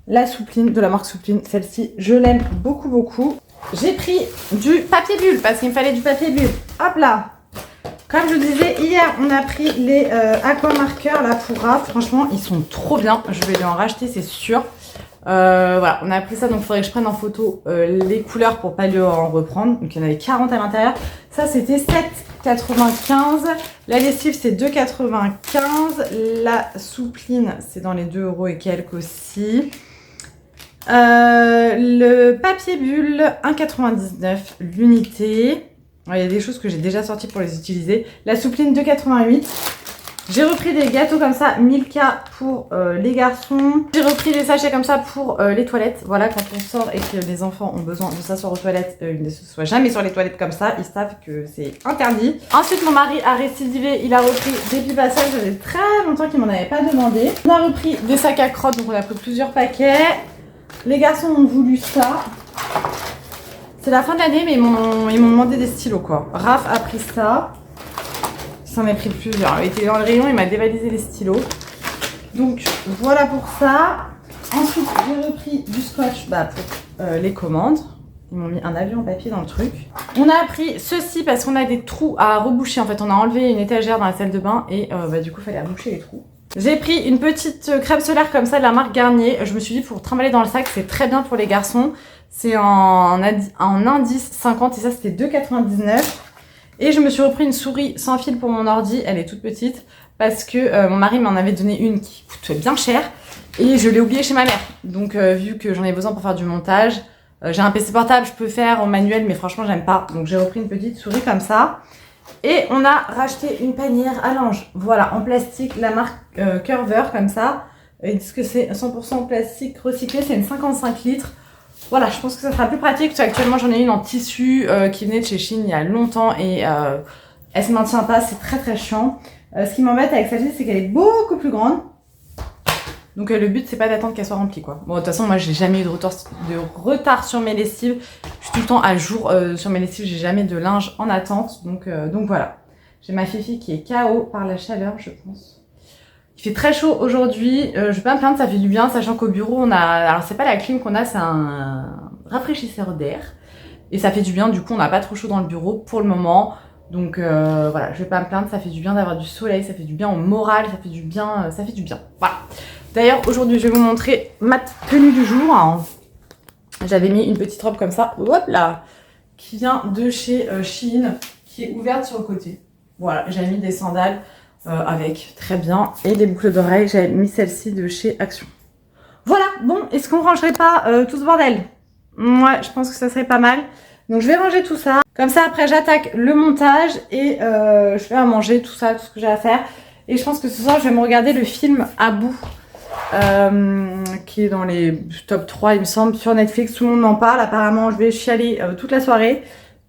la soupline de la marque Soupline. Celle-ci, je l'aime beaucoup. J'ai pris du papier bulle parce qu'il me fallait du papier bulle. Hop là. Comme je vous disais, hier, on a pris les aquamarqueurs là pour Raph. Franchement, ils sont trop bien. Je vais lui en racheter, c'est sûr. Voilà, on a pris ça, donc il faudrait que je prenne en photo les couleurs pour pas en reprendre. Donc il y en avait 40 à l'intérieur. Ça c'était 7,95. La lessive c'est 2,95. La soupline c'est dans les 2 € et quelques aussi. Le papier bulle 1,99 l'unité. Il y a des choses que j'ai déjà sorties pour les utiliser. La soupline 2,88. J'ai repris des gâteaux comme ça, Milka pour les garçons. J'ai repris des sachets comme ça pour les toilettes. Voilà, quand on sort et que les enfants ont besoin de s'asseoir aux toilettes, ils ne se soient jamais sur les toilettes comme ça. Ils savent que c'est interdit. Ensuite, mon mari a récidivé. Il a repris des pipes à sel. Ça faisait très longtemps qu'il m'en avait pas demandé. On a repris des sacs à crottes, donc on a pris plusieurs paquets. Les garçons ont voulu ça. C'est la fin de l'année, mais ils m'ont demandé des stylos, quoi. Raph a pris ça. J'en ai pris plusieurs. Il était dans le rayon, il m'a dévalisé les stylos. Donc voilà pour ça. Ensuite, j'ai repris du scotch pour les commandes. Ils m'ont mis un avion en papier dans le truc. On a pris ceci parce qu'on a des trous à reboucher. En fait, on a enlevé une étagère dans la salle de bain et du coup, il fallait reboucher les trous. J'ai pris une petite crème solaire comme ça de la marque Garnier. Je me suis dit pour trimballer dans le sac, c'est très bien pour les garçons. C'est en indice 50 et ça, c'était 2,99. Et je me suis repris une souris sans fil pour mon ordi, elle est toute petite, parce que mon mari m'en avait donné une qui coûte bien cher, et je l'ai oubliée chez ma mère. Donc vu que j'en ai besoin pour faire du montage, j'ai un PC portable, je peux faire en manuel, mais franchement j'aime pas. Donc j'ai repris une petite souris comme ça. Et on a racheté une panière à linge, voilà, en plastique, la marque Curver comme ça. Ils disent que c'est 100% plastique recyclé, c'est une 55 litres. Voilà, je pense que ça sera plus pratique parce qu'actuellement j'en ai une en tissu qui venait de chez Chine il y a longtemps et elle se maintient pas, c'est très très chiant. Ce qui m'embête avec celle-ci, c'est qu'elle est beaucoup plus grande. Donc le but c'est pas d'attendre qu'elle soit remplie quoi. Bon de toute façon moi j'ai jamais eu de retard sur mes lessives. Je suis tout le temps à jour sur mes lessives, j'ai jamais de linge en attente. Donc voilà. J'ai ma fifi qui est KO par la chaleur je pense. Il fait très chaud aujourd'hui, je vais pas me plaindre, ça fait du bien, sachant qu'au bureau on a, alors c'est pas la clim qu'on a, c'est un rafraîchisseur d'air et ça fait du bien, du coup on n'a pas trop chaud dans le bureau pour le moment, donc voilà, je vais pas me plaindre, ça fait du bien d'avoir du soleil, ça fait du bien au moral, ça fait du bien, voilà. D'ailleurs aujourd'hui je vais vous montrer ma tenue du jour. J'avais mis une petite robe comme ça, hop là, qui vient de chez Shein, qui est ouverte sur le côté, voilà, j'ai mis des sandales. Avec, très bien. Et les boucles d'oreilles, j'avais mis celle-ci de chez Action. Voilà, bon, est-ce qu'on rangerait pas tout ce bordel? Ouais, je pense que ça serait pas mal. Donc je vais ranger tout ça. Comme ça, après, j'attaque le montage et je fais à manger, tout ça, tout ce que j'ai à faire. Et je pense que ce soir, je vais me regarder le film À bout, qui est dans les top 3, il me semble, sur Netflix. Tout le monde m'en parle. Apparemment, je vais chialer toute la soirée.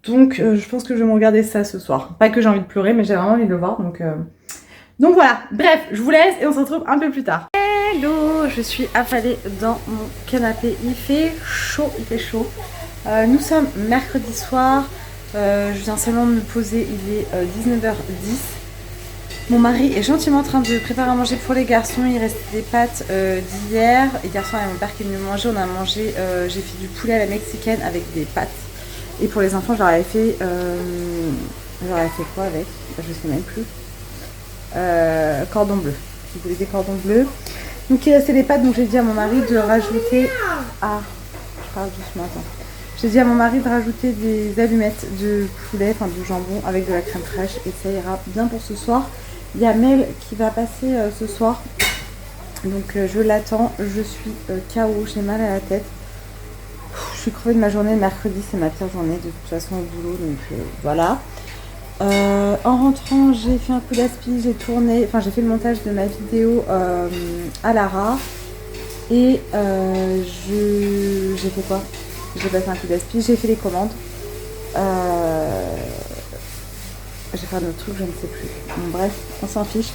Donc je pense que je vais me regarder ça ce soir. Pas que j'ai envie de pleurer, mais j'ai vraiment envie de le voir. Donc voilà, bref, je vous laisse et on se retrouve un peu plus tard. Hello, je suis affalée dans mon canapé, il fait chaud, nous sommes mercredi soir, je viens seulement de me poser, il est 19h10. Mon mari est gentiment en train de préparer à manger pour les garçons, il reste des pâtes d'hier. Hier soir il y a mon père qui est venu manger, on a mangé, j'ai fait du poulet à la mexicaine avec des pâtes. Et pour les enfants, je leur avais fait quoi avec? Je sais même plus. Cordon bleu. Ils voulaient des cordons bleus. Donc il restait des pâtes, donc j'ai dit à mon mari de rajouter... Ah, je parle doucement, attends. J'ai dit à mon mari de rajouter des allumettes de poulet, enfin de jambon avec de la crème fraîche et ça ira bien pour ce soir. Il y a Mel qui va passer ce soir. Donc je l'attends, je suis KO, j'ai mal à la tête. Je suis crevée de ma journée, mercredi c'est ma pire journée de toute façon au boulot, donc voilà. En rentrant, j'ai fait un coup d'aspi, j'ai tourné, enfin j'ai fait le montage de ma vidéo à Lara et j'ai fait quoi? J'ai passé un coup d'aspi, j'ai fait les commandes, j'ai fait un autre truc, je ne sais plus. Bon, bref, on s'en fiche.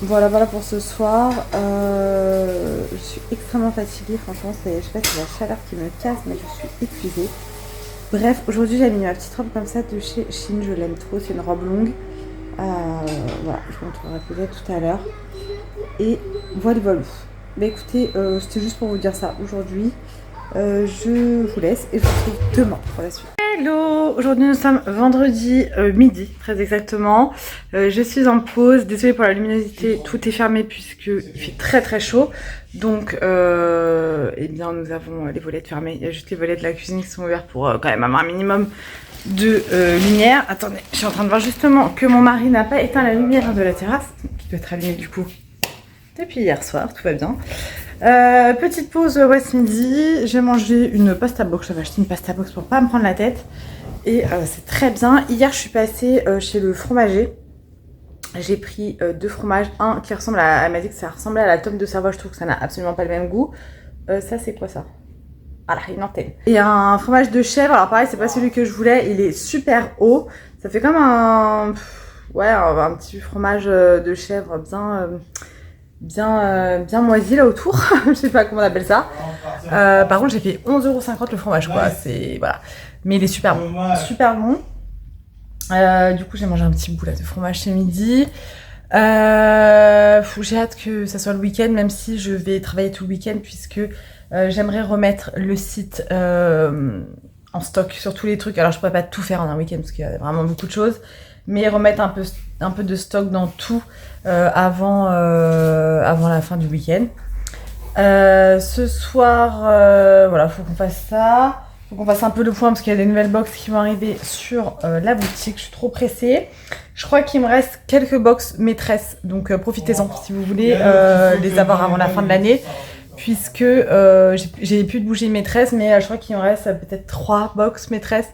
Voilà pour ce soir. Je suis extrêmement fatiguée, franchement, je sais pas si c'est la chaleur qui me casse, mais je suis épuisée. Bref, aujourd'hui j'ai mis ma petite robe comme ça de chez Shein, je l'aime trop, c'est une robe longue. Voilà, je vous montrerai peut-être tout à l'heure. Et voilà. Bah écoutez, c'était juste pour vous dire ça aujourd'hui. Je vous laisse et je vous retrouve demain pour la suite. Hello! Aujourd'hui nous sommes vendredi midi, très exactement. Je suis en pause, désolée pour la luminosité, tout est fermé puisqu'il fait très très chaud. Donc eh bien nous avons les volets fermés, il y a juste les volets de la cuisine qui sont ouverts pour quand même avoir un minimum de lumière. Attendez, je suis en train de voir justement que mon mari n'a pas éteint la lumière de la terrasse, qui doit être allumée du coup depuis hier soir, tout va bien. Petite pause West midi, j'ai mangé une pasta box, j'avais acheté une pasta box pour pas me prendre la tête et c'est très bien. Hier je suis passée chez le fromager, j'ai pris deux fromages, un qui ressemble à, elle m'a dit que ça ressemblait à la tome de Savoie, je trouve que ça n'a absolument pas le même goût. Ça c'est quoi ça? Voilà, une antenne. Et un fromage de chèvre, alors pareil c'est pas celui que je voulais, il est super haut, ça fait comme un petit fromage de chèvre bien moisi là autour, je sais pas comment on appelle ça. Par contre j'ai fait 11,50 € le fromage quoi, c'est voilà. Mais il est super bon, super bon. Du coup j'ai mangé un petit bout là de fromage ce midi. J'ai hâte que ça soit le week-end, même si je vais travailler tout le week-end puisque j'aimerais remettre le site en stock sur tous les trucs. Alors je pourrais pas tout faire en un week-end parce qu'il y a vraiment beaucoup de choses, mais remettre un peu de stock dans tout avant la fin du week-end. Ce soir, voilà, faut qu'on fasse ça. Faut qu'on fasse un peu le point parce qu'il y a des nouvelles box qui vont arriver sur la boutique. Je suis trop pressée. Je crois qu'il me reste quelques box maîtresses, donc profitez-en si vous voulez les avoir avant la fin de l'année. Puisque j'ai plus de bougies maîtresses, mais je crois qu'il me reste peut-être 3 box maîtresses.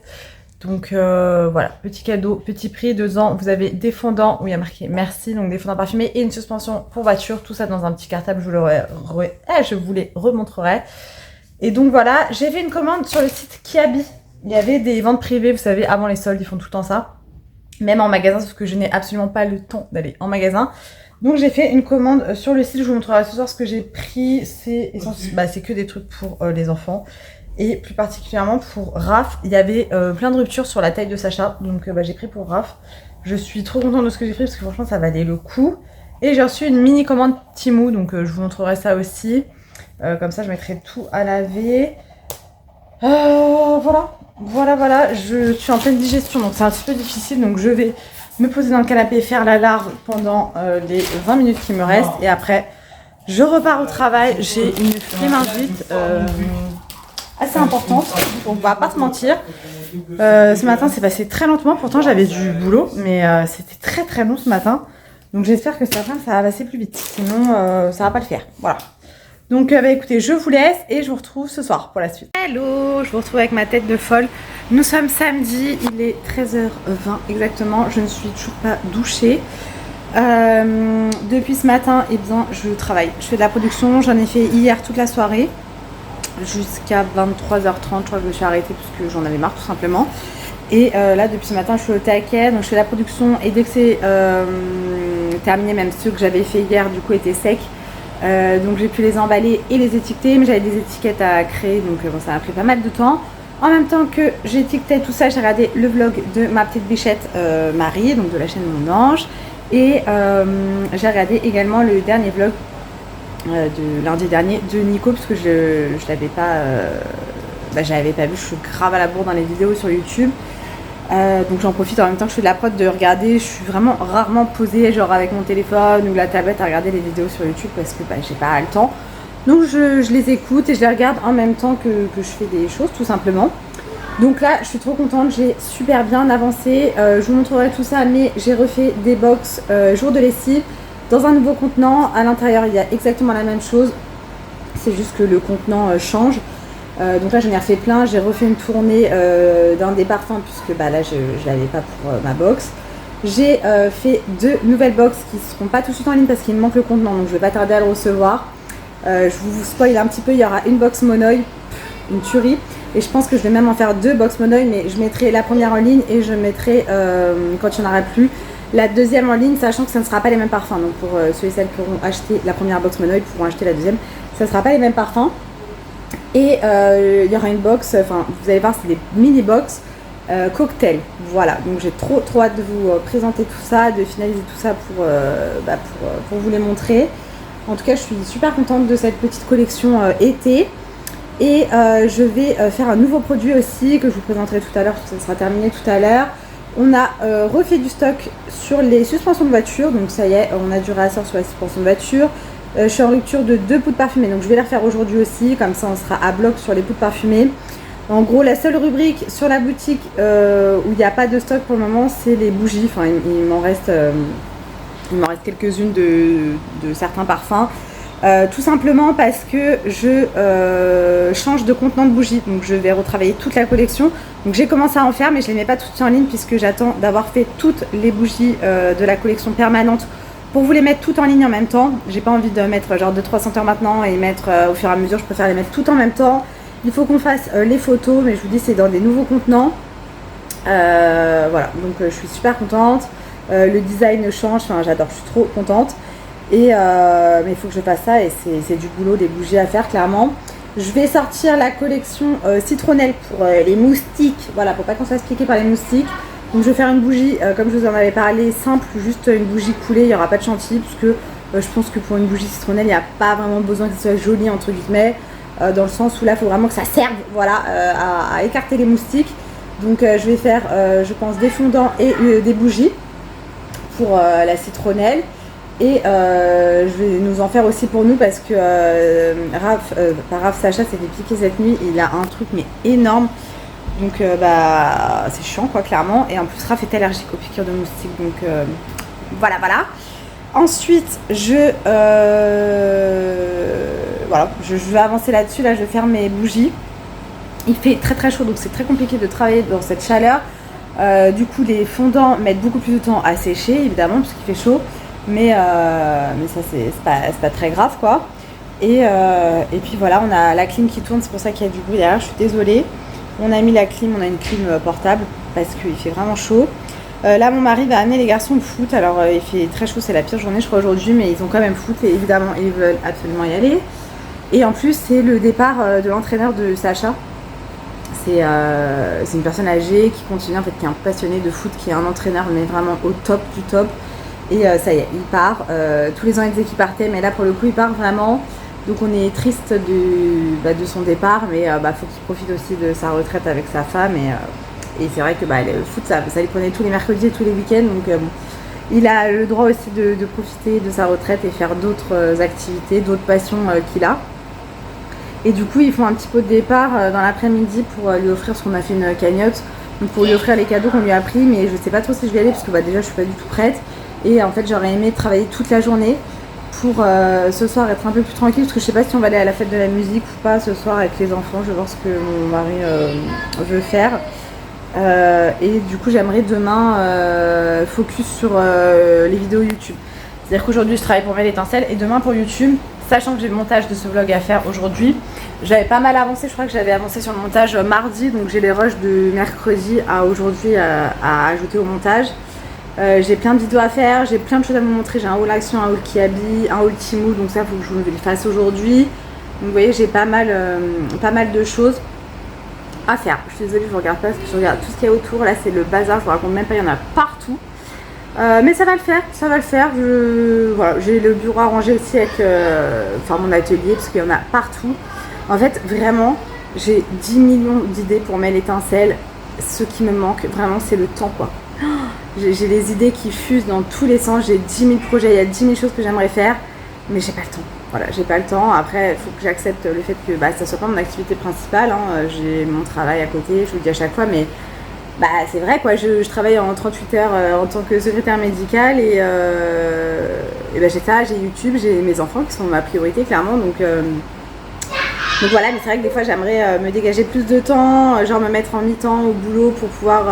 Donc voilà, petit cadeau, petit prix, 2 ans, vous avez des fondants où il y a marqué merci, donc des fondants parfumés et une suspension pour voiture, tout ça dans un petit cartable, je vous les remontrerai. Et donc voilà, j'ai fait une commande sur le site Kiabi. Il y avait des ventes privées, vous savez, avant les soldes, ils font tout le temps ça. Même en magasin, sauf que je n'ai absolument pas le temps d'aller en magasin. Donc j'ai fait une commande sur le site, je vous montrerai ce soir ce que j'ai pris. C'est que des trucs pour les enfants. Et plus particulièrement pour Raph, il y avait plein de ruptures sur la taille de Sacha. Donc j'ai pris pour Raph. Je suis trop contente de ce que j'ai pris parce que franchement ça valait le coup. Et j'ai reçu une mini commande Temu, donc je vous montrerai ça aussi. Comme ça je mettrai tout à laver. Voilà. Je suis en pleine digestion donc c'est un petit peu difficile. Donc je vais me poser dans le canapé et faire la larve pendant les 20 minutes qui me restent. Et après je repars au travail. J'ai une flémingite assez importante, on va pas se mentir. Ce matin c'est passé très lentement, pourtant j'avais du boulot, mais c'était très très long ce matin. Donc j'espère que ce matin ça va passer plus vite, sinon ça va pas le faire. Voilà. Donc écoutez, je vous laisse et je vous retrouve ce soir pour la suite. Hello, je vous retrouve avec ma tête de folle. Nous sommes samedi, il est 13h20 exactement, je ne suis toujours pas douchée. Depuis ce matin, eh bien, je travaille. Je fais de la production, j'en ai fait hier toute la soirée. Jusqu'à 23h30, je crois que je me suis arrêtée parce que j'en avais marre tout simplement. Et là depuis ce matin je suis au taquet, donc je fais la production et dès que c'est terminé, même ceux que j'avais fait hier du coup étaient secs, donc j'ai pu les emballer et les étiqueter, mais j'avais des étiquettes à créer donc bon, ça a pris pas mal de temps. En même temps que j'étiquetais tout ça, j'ai regardé le vlog de ma petite bichette Marie, donc de la chaîne Mon Ange, et j'ai regardé également le dernier vlog de lundi dernier de Nico parce que je l'avais pas j'avais pas vu, je suis grave à la bourre dans les vidéos sur YouTube, donc j'en profite en même temps que je fais de la prod de regarder. Je suis vraiment rarement posée genre avec mon téléphone ou la tablette à regarder les vidéos sur YouTube parce que j'ai pas le temps, donc je les écoute et je les regarde en même temps que je fais des choses tout simplement. Donc là je suis trop contente, j'ai super bien avancé, je vous montrerai tout ça, mais j'ai refait des box jour de lessive dans un nouveau contenant. À l'intérieur il y a exactement la même chose, c'est juste que le contenant change. Donc là j'en ai refait plein, j'ai refait une tournée d'un des parfums puisque là je l'avais pas pour ma box. J'ai fait 2 nouvelles box qui ne seront pas tout de suite en ligne parce qu'il me manque le contenant, donc je vais pas tarder à le recevoir. Je vous spoil un petit peu, il y aura une box Monoï, une tuerie, et je pense que je vais même en faire 2 box Monoï, mais je mettrai la première en ligne et je mettrai quand il n'y en aura plus la deuxième en ligne, sachant que ça ne sera pas les mêmes parfums. Donc pour ceux et celles qui auront acheté la première box Monoï pourront acheter la deuxième, ça ne sera pas les mêmes parfums. Et il y aura une box, enfin vous allez voir c'est des mini box cocktail, voilà. Donc j'ai trop hâte de vous présenter tout ça, de finaliser tout ça pour vous les montrer. En tout cas je suis super contente de cette petite collection été. Et je vais faire un nouveau produit aussi que je vous présenterai tout à l'heure, parce que ça sera terminé tout à l'heure. On a refait du stock sur les suspensions de voiture, donc ça y est, on a du réassort sur la suspension de voiture. Je suis en rupture de 2 poudres parfumées, donc je vais les refaire aujourd'hui aussi, comme ça on sera à bloc sur les poudres parfumées. En gros, la seule rubrique sur la boutique où il n'y a pas de stock pour le moment, c'est les bougies. Enfin, il m'en reste quelques-unes de certains parfums. Tout simplement parce que je change de contenant de bougies, donc je vais retravailler toute la collection. Donc j'ai commencé à en faire, mais je ne les mets pas toutes en ligne puisque j'attends d'avoir fait toutes les bougies de la collection permanente pour vous les mettre toutes en ligne en même temps. J'ai pas envie de mettre genre 200-300 senteurs maintenant et mettre au fur et à mesure, je préfère les mettre toutes en même temps. Il faut qu'on fasse les photos, mais je vous dis c'est dans des nouveaux contenants. Voilà, donc je suis super contente. Le design change, enfin j'adore, je suis trop contente. Mais il faut que je fasse ça et c'est du boulot, des bougies à faire clairement. Je vais sortir la collection citronnelle pour les moustiques, voilà, pour pas qu'on se fasse piquer par les moustiques. Donc je vais faire une bougie, comme je vous en avais parlé, simple, juste une bougie coulée, il n'y aura pas de chantilly, parce que je pense que pour une bougie citronnelle, il n'y a pas vraiment besoin qu'elle soit jolie, entre guillemets, dans le sens où là, il faut vraiment que ça serve, voilà, à écarter les moustiques. Donc je vais faire, je pense, des fondants et des bougies pour la citronnelle. Et je vais nous en faire aussi pour nous parce que Sacha s'est fait piquer cette nuit, il a un truc mais énorme. Donc c'est chiant quoi clairement. Et en plus Raph est allergique aux piqûres de moustiques. Donc voilà. Ensuite je vais avancer là-dessus. Là je vais faire mes bougies. Il fait très très chaud donc c'est très compliqué de travailler dans cette chaleur. Du coup les fondants mettent beaucoup plus de temps à sécher évidemment parce qu'il fait chaud. Mais ça c'est pas très grave quoi. Et puis voilà, on a la clim qui tourne, c'est pour ça qu'il y a du bruit derrière, je suis désolée. On a mis la clim, on a une clim portable parce qu'il fait vraiment chaud. Là mon mari va amener les garçons au foot, alors il fait très chaud, c'est la pire journée je crois aujourd'hui, mais ils ont quand même foot et évidemment ils veulent absolument y aller. Et en plus c'est le départ de l'entraîneur de Sacha. C'est une personne âgée qui continue en fait, qui est un passionné de foot, qui est un entraîneur mais vraiment au top du top. Et ça y est, il part. Tous les ans, il disait qu'il partait, mais là, pour le coup, il part vraiment. Donc, on est triste de son départ, mais faut qu'il profite aussi de sa retraite avec sa femme. Et c'est vrai que le foot, ça lui prenait tous les mercredis et tous les week-ends. Donc, il a le droit aussi de profiter de sa retraite et faire d'autres activités, d'autres passions qu'il a. Et du coup, ils font un petit pot de départ dans l'après-midi pour lui offrir ce qu'on a fait une cagnotte. Donc, pour lui offrir les cadeaux qu'on lui a pris, mais je sais pas trop si je vais aller parce que déjà, je suis pas du tout prête. Et en fait j'aurais aimé travailler toute la journée pour ce soir être un peu plus tranquille parce que je sais pas si on va aller à la fête de la musique ou pas ce soir avec les enfants, je vais voir ce que mon mari veut faire. Et du coup j'aimerais demain focus sur les vidéos YouTube. C'est-à-dire qu'aujourd'hui je travaille pour Belle Étincelle et demain pour YouTube, sachant que j'ai le montage de ce vlog à faire aujourd'hui. J'avais pas mal avancé, je crois que j'avais avancé sur le montage mardi, donc j'ai les rushs de mercredi à aujourd'hui à ajouter au montage. J'ai plein de vidéos à faire, j'ai plein de choses à vous montrer, j'ai un haul action, un haul qui habille, un haul Temu, donc ça il faut que je vous le fasse aujourd'hui. Donc vous voyez j'ai pas mal de choses à faire. Je suis désolée, je vous regarde pas parce que je regarde tout ce qu'il y a autour, là c'est le bazar, je vous raconte même pas, il y en a partout. Mais ça va le faire, voilà, j'ai le bureau arrangé aussi avec mon atelier parce qu'il y en a partout. En fait vraiment j'ai 10 millions d'idées pour Belle Étincelle, ce qui me manque vraiment c'est le temps quoi. J'ai des idées qui fusent dans tous les sens, j'ai 10 000 projets, il y a 10 000 choses que j'aimerais faire, mais j'ai pas le temps. Voilà, j'ai pas le temps. Après, il faut que j'accepte le fait que ça soit pas mon activité principale. J'ai mon travail à côté, je vous le dis à chaque fois, mais c'est vrai quoi. Je travaille en 38 heures en tant que secrétaire médicale et j'ai ça, j'ai YouTube, j'ai mes enfants qui sont ma priorité clairement. Donc voilà, mais c'est vrai que des fois j'aimerais me dégager plus de temps, genre me mettre en mi-temps au boulot pour pouvoir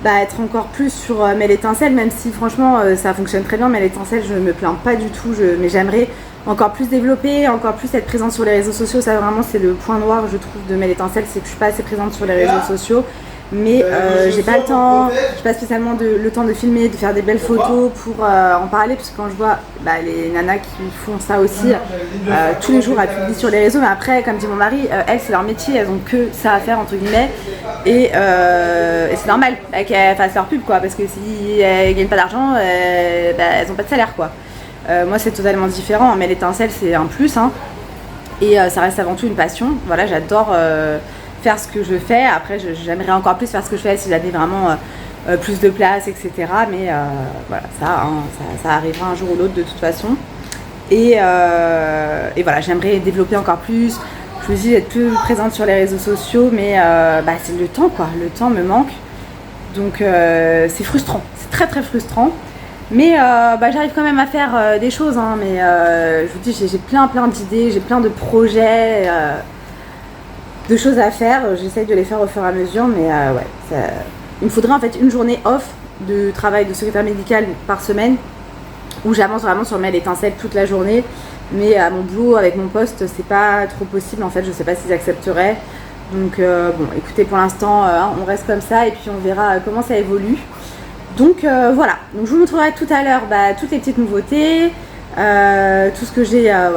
être encore plus sur Belle Étincelle, même si franchement ça fonctionne très bien Belle Étincelle, je me plains pas du tout, mais j'aimerais encore plus développer, encore plus être présente sur les réseaux sociaux. Ça vraiment c'est le point noir je trouve de Belle Étincelle, c'est que je suis pas assez présente sur les réseaux sociaux. Mais j'ai pas le temps, j'ai pas spécialement le temps de filmer, de faire des belles photos pour en parler, parce que quand je vois les nanas qui font ça aussi, tous les jours elles publient sur les réseaux, mais après comme dit mon mari, elles c'est leur métier, elles ont que ça à faire entre guillemets, et c'est normal qu'elles fassent leur pub quoi, parce que si elles gagnent pas d'argent, elles ont pas de salaire quoi. Moi c'est totalement différent, mais l'étincelle c'est un plus Et ça reste avant tout une passion. Voilà, j'adore faire ce que je fais. Après, j'aimerais encore plus faire ce que je fais si j'avais vraiment plus de place, etc. Mais voilà, ça arrivera un jour ou l'autre de toute façon. Et voilà, j'aimerais développer encore plus. Je me dis être plus présente sur les réseaux sociaux, mais c'est le temps, quoi. Le temps me manque. Donc c'est frustrant, c'est très très frustrant. Mais j'arrive quand même à faire des choses, hein, mais je vous dis, j'ai plein d'idées, j'ai plein de projets, de choses à faire. J'essaye de les faire au fur et à mesure, mais il me faudrait en fait une journée off de travail de secrétaire médical par semaine, où j'avance vraiment sur mes étincelles toute la journée. Mais à mon boulot, avec mon poste, c'est pas trop possible, en fait, je sais pas s'ils accepteraient. Donc écoutez, pour l'instant, on reste comme ça, et puis on verra comment ça évolue. Donc voilà, donc je vous montrerai tout à l'heure toutes les petites nouveautés, tout ce que j'ai à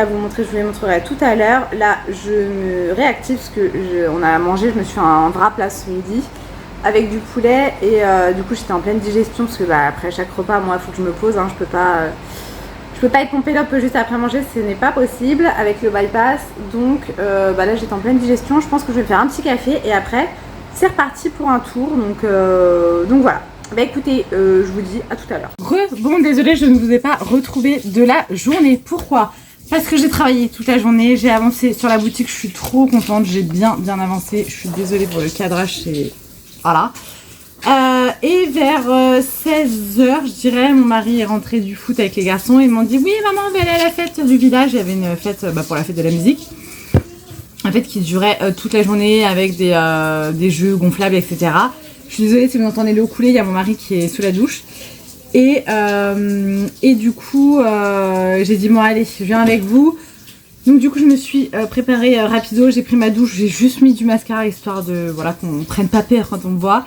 vous montrer, je vous les montrerai tout à l'heure. Là, je me réactive parce que on a mangé, je me suis fait un wrap là ce midi avec du poulet et du coup j'étais en pleine digestion parce que après chaque repas, moi, il faut que je me pose, hein, je peux pas être pompée up juste après manger, ce n'est pas possible avec le bypass. Donc là j'étais en pleine digestion, je pense que je vais me faire un petit café et après c'est reparti pour un tour. Donc voilà. Écoutez, je vous dis à tout à l'heure. Bon, désolée, je ne vous ai pas retrouvé de la journée. Pourquoi? Parce que j'ai travaillé toute la journée, j'ai avancé sur la boutique, je suis trop contente, j'ai bien avancé. Je suis désolée pour le cadrage, c'est... Voilà. Et vers 16h, je dirais, mon mari est rentré du foot avec les garçons. Ils m'ont dit, oui, maman, on va aller à la fête du village. Il y avait une fête pour la fête de la musique. En fait, qui durait toute la journée avec des jeux gonflables, etc. Je suis désolée si vous entendez l'eau couler, il y a mon mari qui est sous la douche. Et du coup, j'ai dit, bon allez, je viens avec vous. Donc du coup, je me suis préparée rapido, j'ai pris ma douche, j'ai juste mis du mascara, histoire de qu'on prenne pas peur quand on me voit.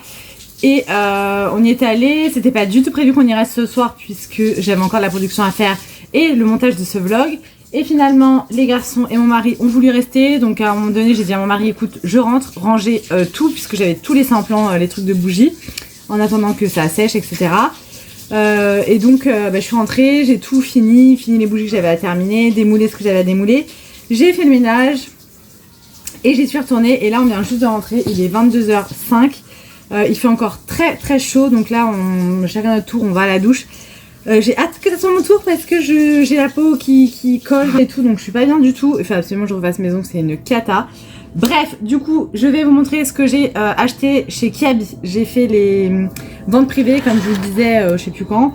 Et on y était allé, c'était pas du tout prévu qu'on y reste ce soir, puisque j'avais encore la production à faire et le montage de ce vlog. Et finalement, les garçons et mon mari ont voulu rester. Donc à un moment donné, j'ai dit à mon mari, écoute, je rentre, ranger tout, puisque j'avais tout laissé en plan, les trucs de bougies, en attendant que ça sèche, etc. Et donc je suis rentrée, j'ai tout fini les bougies que j'avais à terminer, démouler ce que j'avais à démouler. J'ai fait le ménage et j'y suis retournée. Et là, on vient juste de rentrer, il est 22h05. Il fait encore très très chaud. Donc là, chacun notre tour, on va à la douche. J'ai hâte que ça soit mon tour parce que j'ai la peau qui colle et tout, donc je suis pas bien du tout. Enfin, absolument, je refasse maison, c'est une cata. Bref, du coup, je vais vous montrer ce que j'ai acheté chez Kiabi. J'ai fait les ventes privées, comme je vous le disais, je sais plus quand.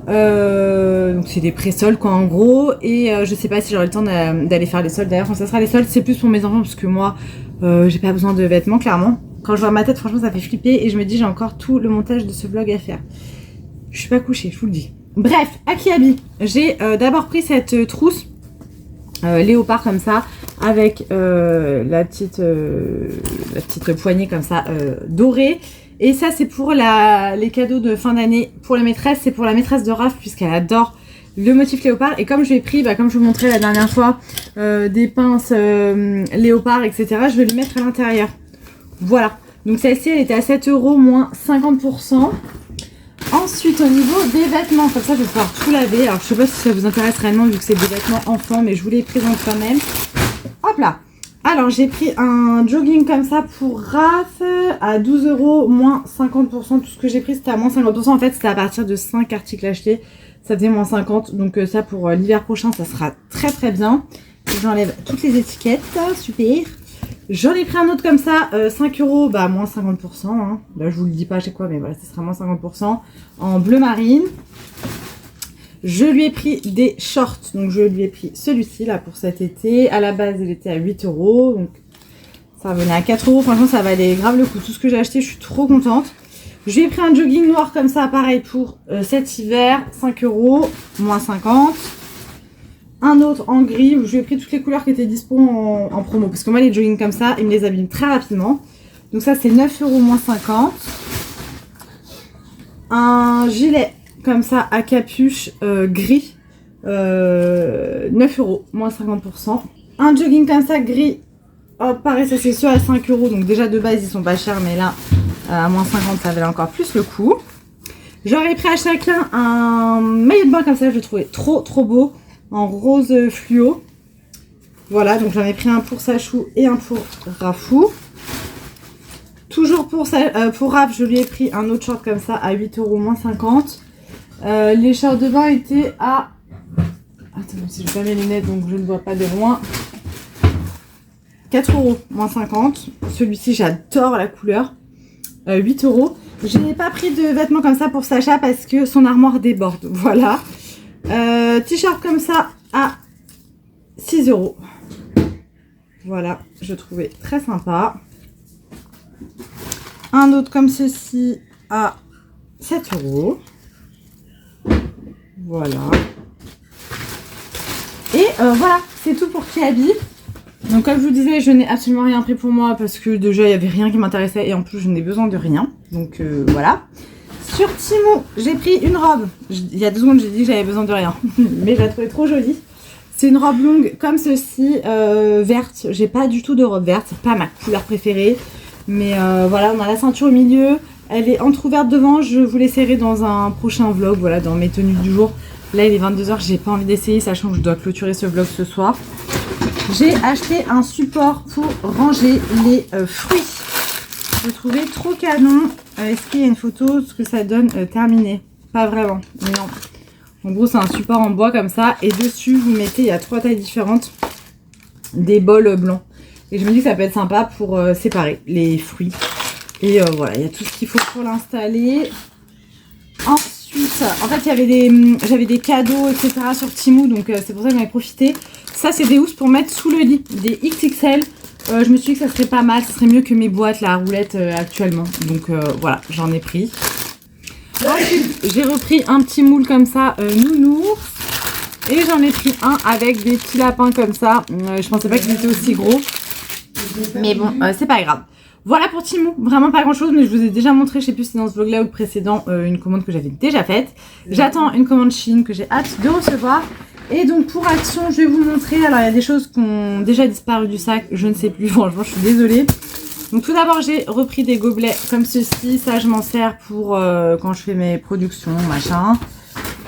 Donc c'est des pré-soldes quoi en gros. Et je sais pas si j'aurai le temps d'aller faire les soldes. D'ailleurs, quand ça sera les soldes, c'est plus pour mes enfants parce que moi, j'ai pas besoin de vêtements, clairement. Quand je vois ma tête, franchement, ça fait flipper et je me dis, j'ai encore tout le montage de ce vlog à faire. Je suis pas couchée, je vous le dis. Bref, à Kiabi, j'ai d'abord pris cette trousse léopard comme ça, avec la petite poignée comme ça dorée. Et ça, c'est pour les cadeaux de fin d'année pour les maîtresses. C'est pour la maîtresse de Raph, puisqu'elle adore le motif léopard. Et comme je lui ai pris, comme je vous montrais la dernière fois, des pinces léopard, etc., je vais les mettre à l'intérieur. Voilà. Donc celle-ci, elle était à 7 € moins 50%. Ensuite, au niveau des vêtements, comme ça, je vais pouvoir tout laver. Alors, je sais pas si ça vous intéresse réellement, vu que c'est des vêtements enfants, mais je vous les présente quand même. Hop là. Alors, j'ai pris un jogging comme ça pour Raph à 12 € moins 50%. Tout ce que j'ai pris, c'était à moins 50%. En fait, c'était à partir de 5 articles achetés. Ça faisait moins 50. Donc, ça, pour l'hiver prochain, ça sera très très bien. J'enlève toutes les étiquettes. Super. J'en ai pris un autre comme ça, 5 €, moins 50%. Hein. Là, je vous le dis pas à chaque fois, mais voilà, ce sera moins 50%. En bleu marine. Je lui ai pris des shorts. Donc, je lui ai pris celui-ci, là, pour cet été. À la base, il était à 8 €. Donc, ça revenait à 4 €. Franchement, ça valait grave le coup. Tout ce que j'ai acheté, je suis trop contente. Je lui ai pris un jogging noir comme ça, pareil, pour cet hiver. 5 €, moins 50. Un autre en gris, où je lui ai pris toutes les couleurs qui étaient dispo en promo. Parce que moi, les joggings comme ça, ils me les abîment très rapidement. Donc ça, c'est 9 € moins 50. Un gilet comme ça à capuche gris. 9 € moins 50%. Un jogging comme ça gris. Hop, pareil, ça c'est sûr à 5 €. Donc déjà de base, ils sont pas chers. Mais là, à moins 50, ça valait encore plus le coup. J'aurais pris à chacun un maillot de bain comme ça. Je le trouvais trop trop beau. En rose fluo. Voilà, donc j'en ai pris un pour Sachou et un pour Rafou. Toujours pour Raph, je lui ai pris un autre short comme ça à 8 € moins 50. Les shorts de bain étaient à... Attends, si je fais mes lunettes donc je ne vois pas de loin. 4 € moins 50. Celui-ci, j'adore la couleur. 8 €. Je n'ai pas pris de vêtements comme ça pour Sacha parce que son armoire déborde. Voilà. T-shirt comme ça à 6 €. Voilà, je trouvais très sympa. Un autre comme ceci à 7 €. Voilà. Et voilà, c'est tout pour Kiabi. Donc comme je vous disais, je n'ai absolument rien pris pour moi parce que déjà il n'y avait rien qui m'intéressait et en plus je n'ai besoin de rien. Donc voilà. Sur Temu, j'ai pris une robe. Il y a 2 secondes j'ai dit que j'avais besoin de rien. Mais je la trouvais trop jolie. C'est une robe longue comme ceci, verte. J'ai pas du tout de robe verte, c'est pas ma couleur préférée. Mais voilà, on a la ceinture au milieu. Elle est entrouverte devant, je vous l'essayerai dans un prochain vlog, voilà, dans mes tenues du jour. Là il est 22 h, j'ai pas envie d'essayer, sachant que je dois clôturer ce vlog ce soir. J'ai acheté un support pour ranger les fruits. Je trouvais trop canon. Est-ce qu'il y a une photo de ce que ça donne terminé? Pas vraiment, non. En gros, c'est un support en bois comme ça. Et dessus, vous mettez, il y a 3 tailles différentes, des bols blancs. Et je me dis que ça peut être sympa pour séparer les fruits. Et voilà, il y a tout ce qu'il faut pour l'installer. Ensuite, en fait, j'avais des cadeaux, etc. sur Temu. Donc, c'est pour ça que j'en ai profité. Ça, c'est des housses pour mettre sous le lit. Des XXL. Je me suis dit que ça serait pas mal. Ça serait mieux que mes boîtes, la roulette actuellement. Donc, voilà, j'en ai pris. Ensuite, j'ai repris un petit moule comme ça, nounours. Et j'en ai pris un avec des petits lapins comme ça. Je pensais pas qu'ils étaient aussi gros. Mais bon, c'est pas grave. Voilà pour Temu. Vraiment pas grand chose, mais je vous ai déjà montré, je sais plus si c'est dans ce vlog là ou le précédent, une commande que j'avais déjà faite. J'attends une commande Chine que j'ai hâte de recevoir. Et donc pour Action, je vais vous montrer. Alors il y a des choses qui ont déjà disparu du sac, je ne sais plus, franchement je suis désolée. Donc tout d'abord j'ai repris des gobelets comme ceci, ça je m'en sers pour quand je fais mes productions, machin.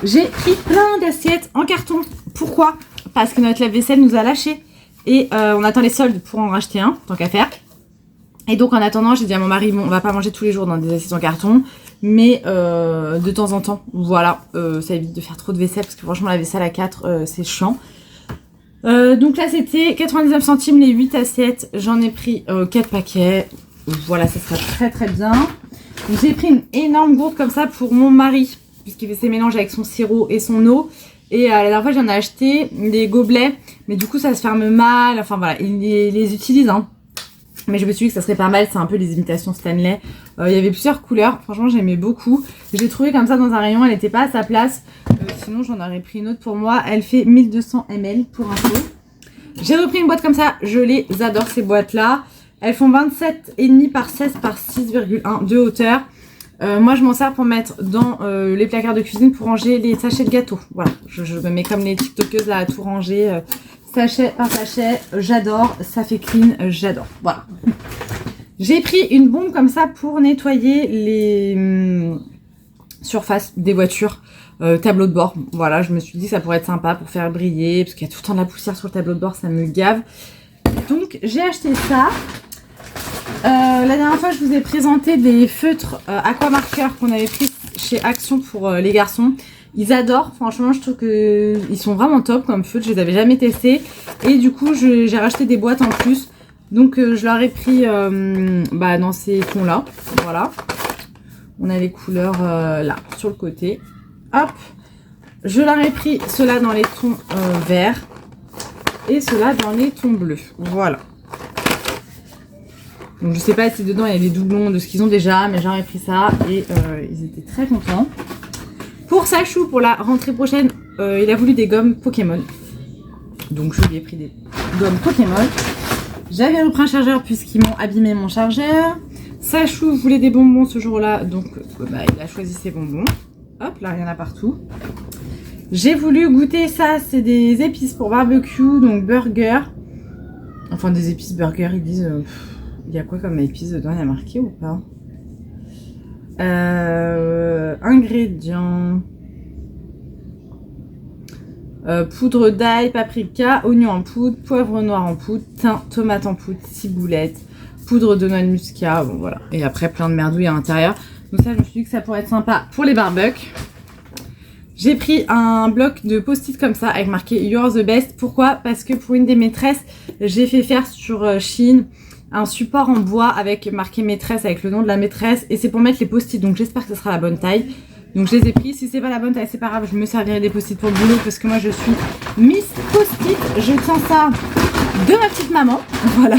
J'ai pris plein d'assiettes en carton. Pourquoi? Parce que notre lave-vaisselle nous a lâché. Et on attend les soldes pour en racheter un, tant qu'à faire. Et donc en attendant, j'ai dit à mon mari, bon, on va pas manger tous les jours dans des assiettes en carton, mais de temps en temps, voilà, ça évite de faire trop de vaisselle, parce que franchement la vaisselle à 4, c'est chiant. Donc là c'était 99 centimes les 8 assiettes, j'en ai pris 4 paquets, voilà, ça sera très très bien. J'ai pris une énorme gourde comme ça pour mon mari, puisqu'il fait ses mélanges avec son sirop et son eau. Et la dernière fois j'en ai acheté des gobelets, mais du coup ça se ferme mal, enfin voilà, il les utilise, hein. Mais je me suis dit que ça serait pas mal, c'est un peu les imitations Stanley. Il y avait plusieurs couleurs, franchement j'aimais beaucoup. Je l'ai trouvée comme ça dans un rayon, elle n'était pas à sa place. Sinon j'en aurais pris une autre pour moi. Elle fait 1200 ml pour info. J'ai repris une boîte comme ça, je les adore ces boîtes là. Elles font 27,5 par 16 par 6,1 de hauteur. Moi je m'en sers pour mettre dans les placards de cuisine pour ranger les sachets de gâteaux. Voilà, je me mets comme les tiktokeuses là à tout ranger. Sachet par sachet, j'adore, ça fait clean, j'adore, voilà. J'ai pris une bombe comme ça pour nettoyer les surfaces des voitures, tableau de bord. Voilà, je me suis dit que ça pourrait être sympa pour faire briller, parce qu'il y a tout le temps de la poussière sur le tableau de bord, ça me gave. Donc j'ai acheté ça. La dernière fois, je vous ai présenté des feutres aquamarqueurs qu'on avait pris chez Action pour les garçons. Ils adorent, franchement je trouve que ils sont vraiment top comme feutres, je les avais jamais testés. Et du coup j'ai racheté des boîtes en plus. Donc je leur ai pris dans ces tons là, voilà. On a les couleurs là, sur le côté. Hop, je leur ai pris ceux-là dans les tons verts. Et ceux-là dans les tons bleus, voilà. Donc je sais pas si dedans il y a des doublons de ce qu'ils ont déjà, mais j'en ai pris ça et ils étaient très contents. Pour Sachou, pour la rentrée prochaine, il a voulu des gommes Pokémon. Donc je lui ai pris des gommes Pokémon. J'avais repris un chargeur puisqu'ils m'ont abîmé mon chargeur. Sachou voulait des bonbons ce jour-là, donc il a choisi ses bonbons. Hop, là il y en a partout. J'ai voulu goûter ça, c'est des épices pour barbecue, donc burger. Enfin des épices burger, ils disent... il y a quoi comme épices dedans, il y a marqué ou pas? Ingrédients. poudre d'ail, paprika, oignon en poudre, poivre noir en poudre, thym, tomate en poudre, ciboulette, poudre de noix de muscat, bon voilà. Et après plein de merdouilles à l'intérieur. Donc ça, je me suis dit que ça pourrait être sympa pour les barbecues. J'ai pris un bloc de post-it comme ça avec marqué You're the best. Pourquoi? Parce que pour une des maîtresses, j'ai fait faire sur Shein un support en bois avec marqué maîtresse, avec le nom de la maîtresse. Et c'est pour mettre les post-it, donc j'espère que ce sera la bonne taille. Donc je les ai pris. Si c'est pas la bonne taille, c'est pas grave, je me servirai des post-it pour le boulot parce que moi je suis Miss Post-it. Je tiens ça de ma petite maman. Voilà.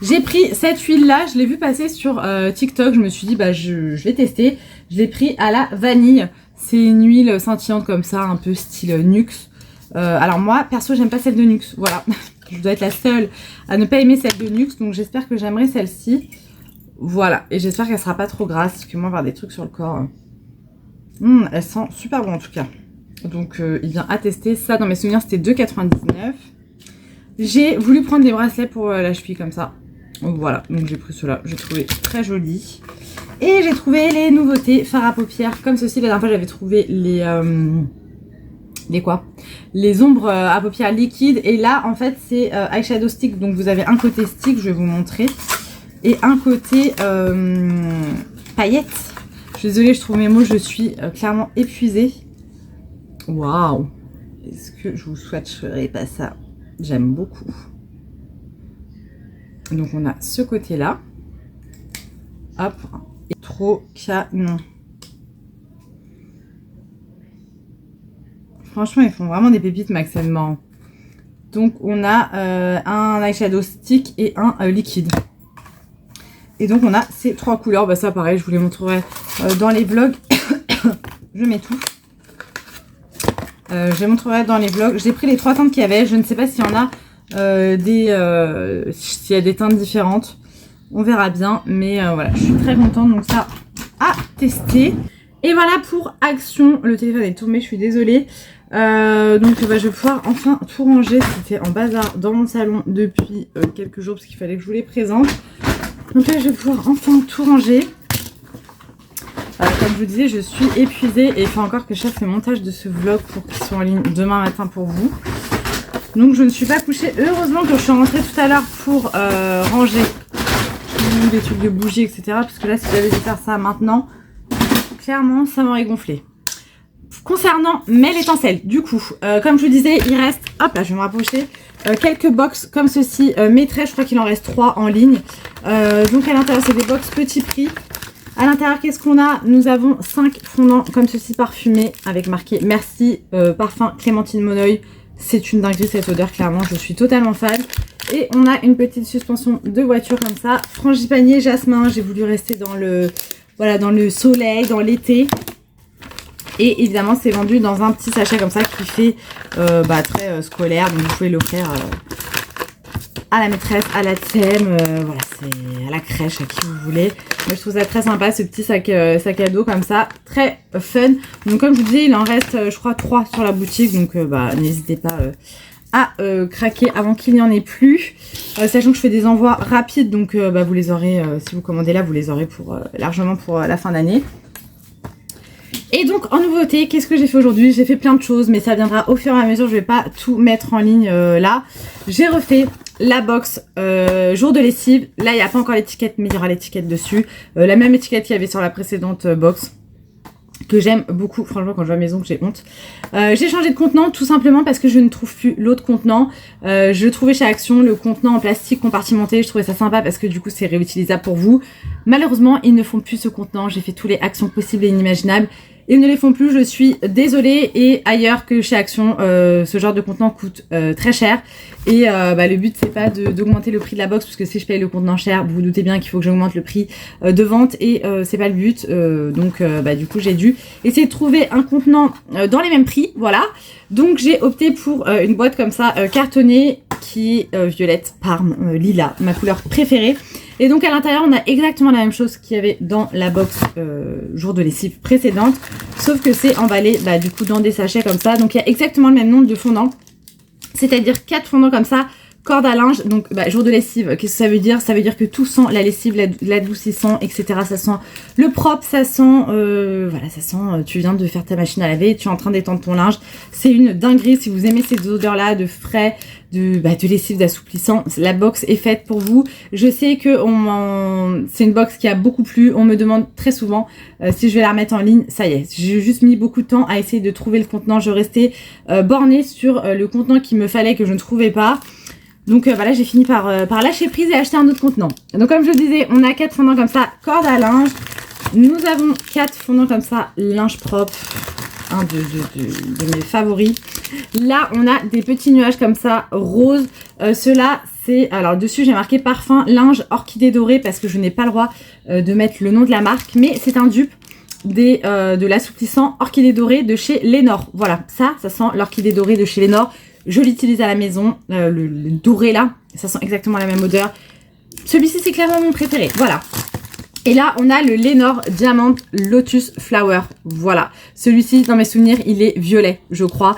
J'ai pris cette huile là, je l'ai vu passer sur TikTok. Je me suis dit, bah je vais tester. Je l'ai pris à la vanille. C'est une huile scintillante comme ça, un peu style Nux. Alors moi, perso, j'aime pas celle de Nux. Voilà, je dois être la seule à ne pas aimer celle de Nux. Donc j'espère que j'aimerai celle-ci. Voilà, et j'espère qu'elle sera pas trop grasse. Parce que moi, avoir des trucs sur le corps... elle sent super bon en tout cas. Donc il vient à tester. Ça, dans mes souvenirs, c'était 2,99. J'ai voulu prendre des bracelets pour la cheville comme ça. Voilà, donc j'ai pris ceux-là. J'ai trouvé très joli. Et j'ai trouvé les nouveautés fard à paupières comme ceci. La dernière fois, j'avais trouvé les ombres à paupières liquides. Et là, en fait, c'est eyeshadow stick. Donc, vous avez un côté stick, je vais vous montrer. Et un côté paillettes. Je suis désolée, je trouve mes mots. Je suis clairement épuisée. Waouh! Est-ce que je vous swatcherai pas ça? J'aime beaucoup. Donc, on a ce côté-là. Hop. Et trop canon. Franchement, ils font vraiment des pépites, Max & More. Donc, on a un eyeshadow stick et un liquide. Et donc, on a ces trois couleurs. Bah, ça, pareil, je vous les montrerai dans les vlogs. Je mets tout. Je les montrerai dans les vlogs. J'ai pris les trois teintes qu'il y avait. Je ne sais pas s'il y en a s'il y a des teintes différentes. On verra bien, mais voilà, je suis très contente, donc ça à tester. Et voilà pour Action. Le téléphone est tombé, je suis désolée. Donc bah, je vais pouvoir enfin tout ranger. C'était en bazar dans mon salon depuis quelques jours parce qu'il fallait que je vous les présente. Donc là, je vais pouvoir enfin tout ranger. Comme je vous disais, je suis épuisée et il faut encore que je fasse le montage de ce vlog pour qu'il soit en ligne demain matin pour vous. Donc je ne suis pas couchée. Heureusement que je suis rentrée tout à l'heure pour ranger des trucs de bougies, etc. Parce que là, si j'avais dû faire ça maintenant, clairement, ça m'aurait gonflé. Concernant mes étincelles, du coup, comme je vous disais, il reste, hop là, je vais me rapprocher, quelques box comme ceci, maîtresse, je crois qu'il en reste 3 en ligne. Donc à l'intérieur, c'est des box petit prix. À l'intérieur, qu'est-ce qu'on a? Nous avons 5 fondants comme ceci parfumés avec marqué merci, parfum Clémentine Monnoy. C'est une dinguerie cette odeur, clairement, je suis totalement fan. Et on a une petite suspension de voiture comme ça, frangipanier jasmin. J'ai voulu rester dans le, voilà, dans le soleil, dans l'été. Et évidemment, c'est vendu dans un petit sachet comme ça qui fait très scolaire. Donc vous pouvez l'offrir à la maîtresse, à la TM, voilà, c'est à la crèche, à qui vous voulez. Moi, je trouve ça très sympa, ce petit sac à dos comme ça, très fun. Donc comme je vous disais, il en reste, je crois, 3 sur la boutique. Donc n'hésitez pas à craquer avant qu'il n'y en ait plus. Sachant que je fais des envois rapides, donc vous les aurez, si vous commandez là, vous les aurez pour largement pour la fin d'année. Et donc en nouveauté, qu'est-ce que j'ai fait aujourd'hui? J'ai fait plein de choses, mais ça viendra au fur et à mesure, je vais pas tout mettre en ligne là. J'ai refait la box jour de lessive. Là, il n'y a pas encore l'étiquette, mais il y aura l'étiquette dessus. La même étiquette qu'il y avait sur la précédente box, que j'aime beaucoup. Franchement, quand je vois mes ongles, j'ai honte. J'ai changé de contenant tout simplement parce que je ne trouve plus l'autre contenant. Je trouvais chez Action le contenant en plastique compartimenté. Je trouvais ça sympa parce que du coup, c'est réutilisable pour vous. Malheureusement, ils ne font plus ce contenant. J'ai fait tous les actions possibles et inimaginables. Ils ne les font plus, je suis désolée. Et ailleurs que chez Action, ce genre de contenant coûte très cher. Et le but, c'est pas d'augmenter le prix de la box, parce que si je paye le contenant cher, vous vous doutez bien qu'il faut que j'augmente le prix de vente. Et c'est pas le but. Du coup, j'ai dû essayer de trouver un contenant dans les mêmes prix. Voilà. Donc, j'ai opté pour une boîte comme ça, cartonnée, qui est violette, parme, lilas, ma couleur préférée. Et donc à l'intérieur, on a exactement la même chose qu'il y avait dans la box jour de lessive précédente, sauf que c'est emballé du coup dans des sachets comme ça. Donc il y a exactement le même nombre de fondants, c'est-à-dire 4 fondants comme ça corde à linge, donc jour de lessive, qu'est-ce que ça veut dire? Ça veut dire que tout sent la lessive, l'adoucissant, etc. Ça sent le propre, ça sent, ça sent, tu viens de faire ta machine à laver, tu es en train d'étendre ton linge. C'est une dinguerie si vous aimez ces odeurs-là de frais, de lessive, d'assouplissant. La box est faite pour vous. Je sais que c'est une box qui a beaucoup plu. On me demande très souvent si je vais la remettre en ligne. Ça y est, j'ai juste mis beaucoup de temps à essayer de trouver le contenant. Je restais bornée sur le contenant qu'il me fallait que je ne trouvais pas. Donc voilà, j'ai fini par lâcher prise et acheter un autre contenant. Donc comme je le disais, on a 4 fondants comme ça, corde à linge. Nous avons 4 fondants comme ça, linge propre. Un de mes favoris. Là, on a des petits nuages comme ça, roses. Ceux-là, c'est... Alors dessus, j'ai marqué parfum linge orchidée dorée parce que je n'ai pas le droit de mettre le nom de la marque. Mais c'est un dupe de l'assouplissant orchidée dorée de chez Lénore. Voilà, ça sent l'orchidée dorée de chez Lénore. Je l'utilise à la maison, le doré là, ça sent exactement la même odeur. Celui-ci c'est clairement mon préféré, voilà. Et là on a le Lénore Diamant Lotus Flower, voilà. Celui-ci dans mes souvenirs il est violet je crois,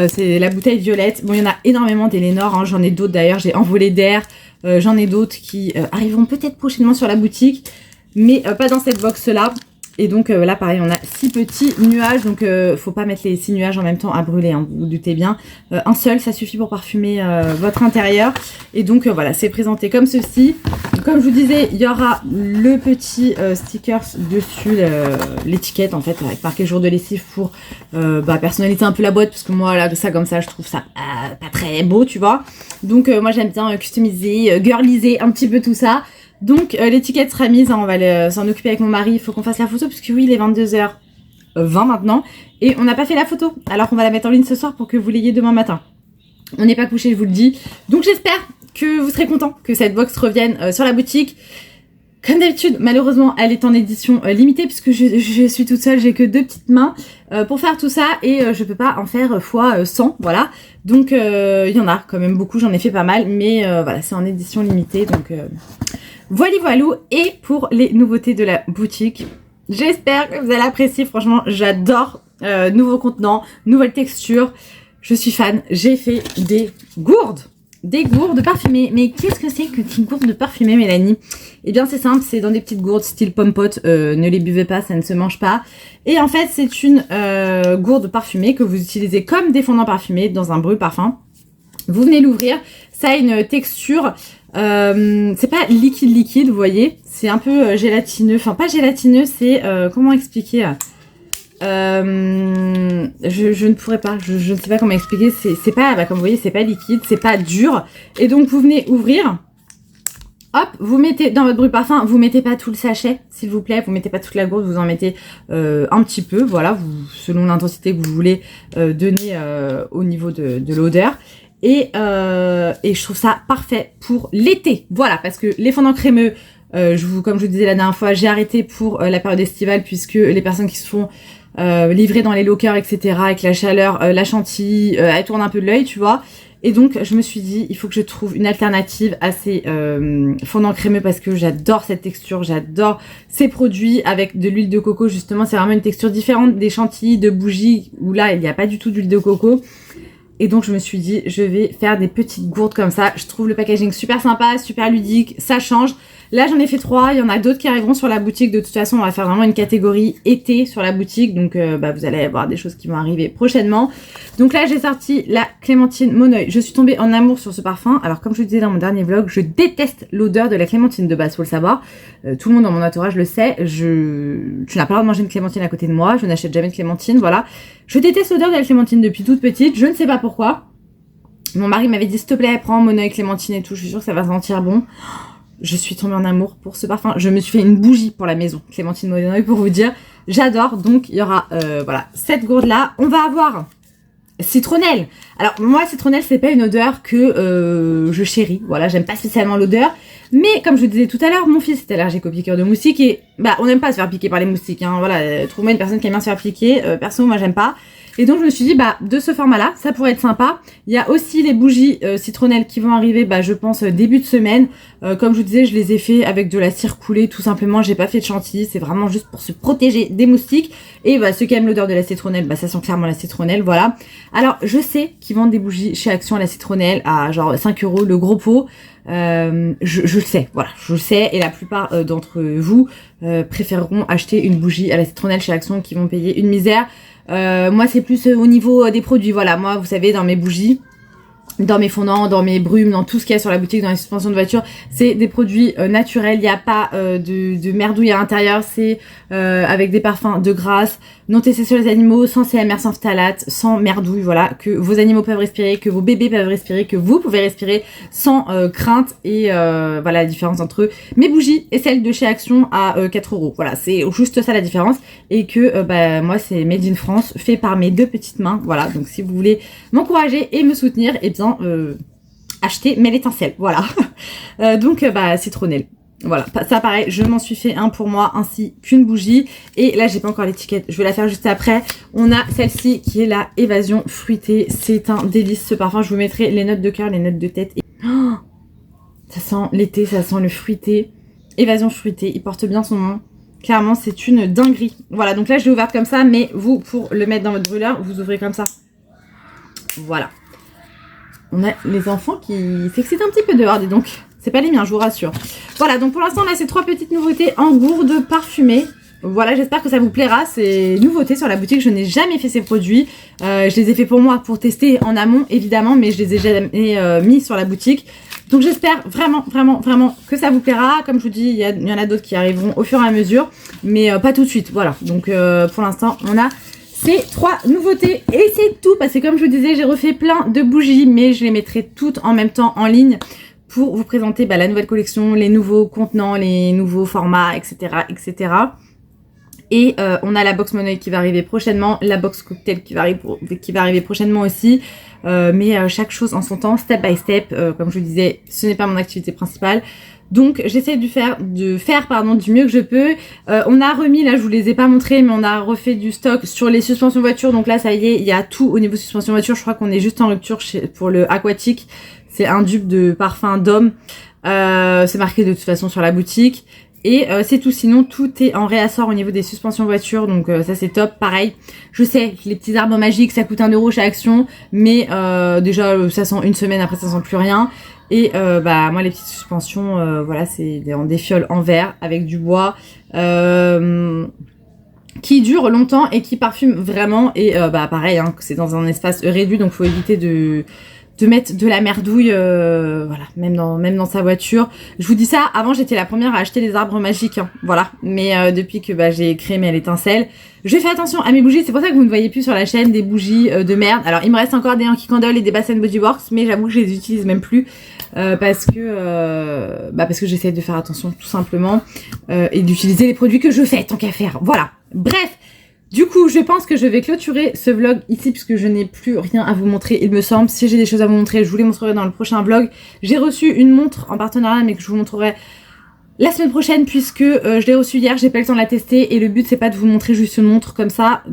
c'est la bouteille violette. Bon il y en a énormément des Lénore, hein. J'en ai d'autres d'ailleurs, j'ai Envolé d'air, j'en ai d'autres qui arriveront peut-être prochainement sur la boutique, mais pas dans cette box là. Et donc là pareil on a 6 petits nuages, donc faut pas mettre les 6 nuages en même temps à brûler, hein, vous vous doutez bien. Un seul ça suffit pour parfumer votre intérieur. Et donc voilà, c'est présenté comme ceci. Comme je vous disais, il y aura le petit stickers dessus, l'étiquette en fait avec marqué jour de lessive pour personnaliser un peu la boîte, parce que moi là ça comme ça je trouve ça pas très beau tu vois. Donc moi j'aime bien customiser, girliser un petit peu tout ça. Donc l'étiquette sera mise, hein, on va s'en occuper avec mon mari, il faut qu'on fasse la photo parce que oui il est 22h20 maintenant et on n'a pas fait la photo, alors on va la mettre en ligne ce soir pour que vous l'ayez demain matin. On n'est pas couché, je vous le dis, donc j'espère que vous serez contents que cette box revienne sur la boutique. Comme d'habitude, malheureusement, elle est en édition limitée puisque je suis toute seule, j'ai que 2 petites mains pour faire tout ça et je peux pas en faire fois 100, voilà. Donc il y en a quand même beaucoup, j'en ai fait pas mal, mais voilà, c'est en édition limitée, donc voilou. Et pour les nouveautés de la boutique, j'espère que vous allez apprécier, franchement, j'adore, nouveau contenant, nouvelle texture, je suis fan, j'ai fait des gourdes parfumées. Mais qu'est-ce que c'est qu'une gourde parfumée, Mélanie? Eh bien c'est simple, c'est dans des petites gourdes style pomme-pote, ne les buvez pas, ça ne se mange pas. Et en fait c'est une gourde parfumée que vous utilisez comme défendant parfumé dans un brûle-parfum. Vous venez l'ouvrir, ça a une texture, c'est pas liquide, vous voyez, c'est un peu gélatineux, enfin pas gélatineux, c'est, comment expliquer, je ne pourrais pas, je ne sais pas comment expliquer, c'est pas, comme vous voyez, c'est pas liquide, c'est pas dur, et donc vous venez ouvrir, hop, vous mettez dans votre brûle-parfum, vous mettez pas tout le sachet, s'il vous plaît, vous mettez pas toute la gourde, vous en mettez un petit peu, voilà, selon l'intensité que vous voulez donner au niveau de l'odeur. Et je trouve ça parfait pour l'été, voilà, parce que les fondants crémeux, comme je vous disais la dernière fois, j'ai arrêté pour la période estivale puisque les personnes qui se font livrer dans les lockers, etc., avec la chaleur, la chantilly, elle tourne un peu de l'œil, tu vois. Et donc je me suis dit, il faut que je trouve une alternative à ces fondants crémeux parce que j'adore cette texture, j'adore ces produits avec de l'huile de coco, justement, c'est vraiment une texture différente des chantilly, de bougies, où là il n'y a pas du tout d'huile de coco. Et donc je me suis dit, je vais faire des petites gourdes comme ça. Je trouve le packaging super sympa, super ludique, ça change. Là j'en ai fait 3, il y en a d'autres qui arriveront sur la boutique. De toute façon on va faire vraiment une catégorie été sur la boutique. Donc vous allez avoir des choses qui vont arriver prochainement. Donc là j'ai sorti la Clémentine Moneuil. Je suis tombée en amour sur ce parfum. Alors comme je vous disais dans mon dernier vlog, je déteste l'odeur de la clémentine de base, faut le savoir. Tout le monde dans mon entourage le sait. Tu n'as pas le droit de manger une clémentine à côté de moi. Je n'achète jamais de clémentine, voilà. Je déteste l'odeur de la clémentine depuis toute petite. Je ne sais pas pourquoi. Mon mari m'avait dit s'il te plaît prends Moneuil clémentine et tout. Je suis sûre que ça va sentir bon. Je suis tombée en amour pour ce parfum. Je me suis fait une bougie pour la maison. Clémentine Moneuil pour vous dire. J'adore. Donc il y aura voilà cette gourde là. On va avoir citronnelle. Alors moi citronnelle c'est pas une odeur que je chéris. Voilà, j'aime pas spécialement l'odeur. Mais comme je vous disais tout à l'heure, mon fils est allergique au piqûres de moustique et bah on n'aime pas se faire piquer par les moustiques, hein, voilà, trouve-moi une personne qui aime bien se faire piquer, perso moi j'aime pas. Et donc je me suis dit bah de ce format là ça pourrait être sympa. Il y a aussi les bougies citronnelles qui vont arriver bah je pense début de semaine. Comme je vous disais je les ai fait avec de la cire coulée tout simplement, j'ai pas fait de chantilly, c'est vraiment juste pour se protéger des moustiques. Et bah ceux qui aiment l'odeur de la citronnelle bah ça sent clairement la citronnelle, voilà. Alors je sais qu'ils vendent des bougies chez Action à la citronnelle à genre 5 € le gros pot. Je le sais, voilà, je le sais, et la plupart d'entre vous préféreront acheter une bougie à la citronnelle chez Action qui vont payer une misère. Moi c'est plus au niveau des produits, voilà, moi vous savez dans mes bougies, dans mes fondants, dans mes brumes, dans tout ce qu'il y a sur la boutique, dans les suspensions de voiture, c'est des produits naturels, il n'y a pas de merdouille à l'intérieur, c'est avec des parfums de grâce, non testés sur les animaux, sans CMR, sans phtalate, sans merdouille, voilà, que vos animaux peuvent respirer, que vos bébés peuvent respirer, que vous pouvez respirer sans crainte, et voilà la différence entre mes bougies et celles de chez Action à 4 €, voilà, c'est juste ça la différence, et que bah moi c'est made in France, fait par mes 2 petites mains, voilà, donc si vous voulez m'encourager et me soutenir, et bien acheter mais l'étincelle, voilà. Donc bah citronnelle. Voilà, ça pareil, je m'en suis fait un pour moi ainsi qu'une bougie. Et là j'ai pas encore l'étiquette, je vais la faire juste après. On a celle-ci qui est la Évasion fruitée. C'est un délice ce parfum, je vous mettrai les notes de cœur, les notes de tête. Et... oh, ça sent l'été, ça sent le fruité. Évasion fruitée, il porte bien son nom. Clairement c'est une dinguerie. Voilà, donc là je l'ai ouverte comme ça, mais vous pour le mettre dans votre brûleur, vous ouvrez comme ça. Voilà. On a les enfants qui s'excitent un petit peu dehors, dis donc. C'est pas les miens, je vous rassure. Voilà, donc pour l'instant, on a ces 3 petites nouveautés en gourde parfumée. Voilà, j'espère que ça vous plaira. Ces nouveautés sur la boutique, je n'ai jamais fait ces produits. Je les ai fait pour moi, pour tester en amont, évidemment, mais je les ai jamais mis sur la boutique. Donc j'espère vraiment, vraiment, vraiment que ça vous plaira. Comme je vous dis, il y en a d'autres qui arriveront au fur et à mesure, mais pas tout de suite. Voilà, donc pour l'instant, on a... ces 3 nouveautés et c'est tout, parce que comme je vous disais j'ai refait plein de bougies mais je les mettrai toutes en même temps en ligne pour vous présenter bah, la nouvelle collection, les nouveaux contenants, les nouveaux formats, etc. etc. Et on a la box Monoï qui va arriver prochainement, la box cocktail qui va arriver prochainement aussi, mais chaque chose en son temps, step by step, comme je vous disais, ce n'est pas mon activité principale. Donc j'essaie de faire du mieux que je peux. On a remis, là je vous les ai pas montrés, mais on a refait du stock sur les suspensions voiture. Donc là ça y est, il y a tout au niveau suspension voiture. Je crois qu'on est juste en rupture pour le aquatique. C'est un dupe de parfum d'homme. C'est marqué de toute façon sur la boutique. Et c'est tout, sinon tout est en réassort au niveau des suspensions voiture, donc ça c'est top. Pareil, je sais, les petits arbres magiques ça coûte 1 € chez Action, mais déjà ça sent une semaine, après ça sent plus rien. Et bah moi les petites suspensions, voilà, c'est des fioles en verre avec du bois qui durent longtemps et qui parfument vraiment. Et bah pareil, hein, c'est dans un espace réduit, donc faut éviter de mettre de la merdouille, voilà, même dans sa voiture. Je vous dis ça, avant j'étais la première à acheter les arbres magiques, hein, voilà. Mais depuis que bah, j'ai créé mes l'étincelle, je fais attention à mes bougies. C'est pour ça que vous ne voyez plus sur la chaîne des bougies de merde. Alors il me reste encore des Yankee Candle et des Bath Body Works, mais j'avoue que je les utilise même plus parce que j'essaie de faire attention tout simplement et d'utiliser les produits que je fais tant qu'à faire. Voilà. Bref. Du coup, je pense que je vais clôturer ce vlog ici puisque je n'ai plus rien à vous montrer, il me semble. Si j'ai des choses à vous montrer, je vous les montrerai dans le prochain vlog. J'ai reçu une montre en partenariat, mais que je vous montrerai la semaine prochaine puisque je l'ai reçue hier, j'ai pas eu le temps de la tester. Et le but, c'est pas de vous montrer juste une montre comme ça,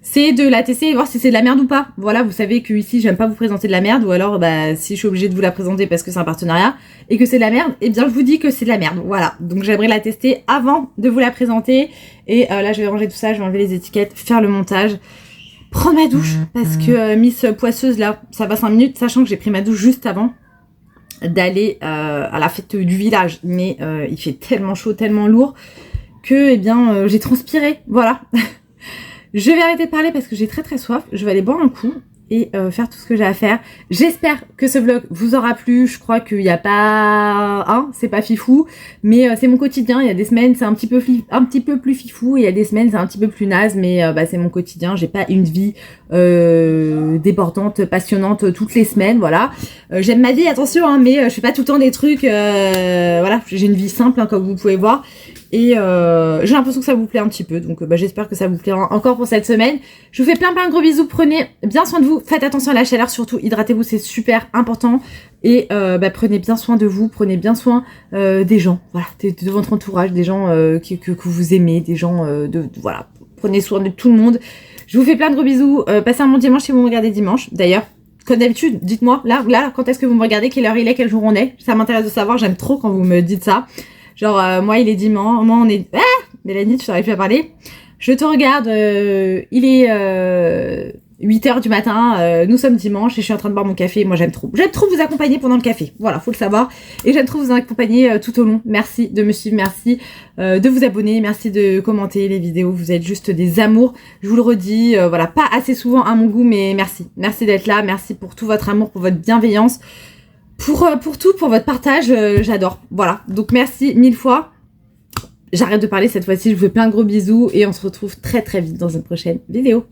c'est de la tester et voir si c'est de la merde ou pas. Voilà, vous savez que ici, j'aime pas vous présenter de la merde, ou alors, bah, si je suis obligée de vous la présenter parce que c'est un partenariat et que c'est de la merde, eh bien, je vous dis que c'est de la merde. Voilà. Donc, j'aimerais la tester avant de vous la présenter. Et là, je vais ranger tout ça, je vais enlever les étiquettes, faire le montage, prendre ma douche parce que Miss Poisseuse, là, ça va 5 minutes, sachant que j'ai pris ma douche juste avant d'aller à la fête du village. Mais il fait tellement chaud, tellement lourd que, eh bien, j'ai transpiré. Voilà. Je vais arrêter de parler parce que j'ai très très soif. Je vais aller boire un coup et faire tout ce que j'ai à faire. J'espère que ce vlog vous aura plu. Je crois qu'il n'y a pas... hein, c'est pas fifou. Mais c'est mon quotidien. Il y a des semaines c'est un petit peu plus fifou. Il y a des semaines c'est un petit peu plus naze. Mais bah, c'est mon quotidien. J'ai pas une vie débordante, passionnante toutes les semaines. Voilà. J'aime ma vie, attention. Hein, mais je fais pas tout le temps des trucs... voilà. J'ai une vie simple hein, comme vous pouvez voir. Et j'ai l'impression que ça vous plaît un petit peu, donc j'espère que ça vous plaira encore pour cette semaine. Je vous fais plein de gros bisous, prenez bien soin de vous, faites attention à la chaleur, surtout hydratez-vous, c'est super important. Et prenez bien soin de vous, prenez bien soin des gens, voilà, de votre entourage, des gens que vous aimez, des gens voilà, prenez soin de tout le monde. Je vous fais plein de gros bisous, passez un bon dimanche si vous me regardez dimanche. D'ailleurs, comme d'habitude, dites-moi, là, quand est-ce que vous me regardez, quelle heure il est, quel jour on est, ça m'intéresse de savoir, j'aime trop quand vous me dites ça. Genre, moi, il est dimanche, moi, on est... Ah, Mélanie, tu n'arrives plus à parler. Je te regarde, il est 8h du matin, nous sommes dimanche et je suis en train de boire mon café. Moi, j'aime trop vous accompagner pendant le café. Voilà, faut le savoir. Et j'aime trop vous accompagner tout au long. Merci de me suivre, merci de vous abonner, merci de commenter les vidéos. Vous êtes juste des amours. Je vous le redis, voilà, pas assez souvent à mon goût, mais merci. Merci d'être là, merci pour tout votre amour, pour votre bienveillance. Pour tout, pour votre partage, j'adore. Voilà, donc merci 1000 fois. J'arrête de parler cette fois-ci, je vous fais plein de gros bisous et on se retrouve très très vite dans une prochaine vidéo.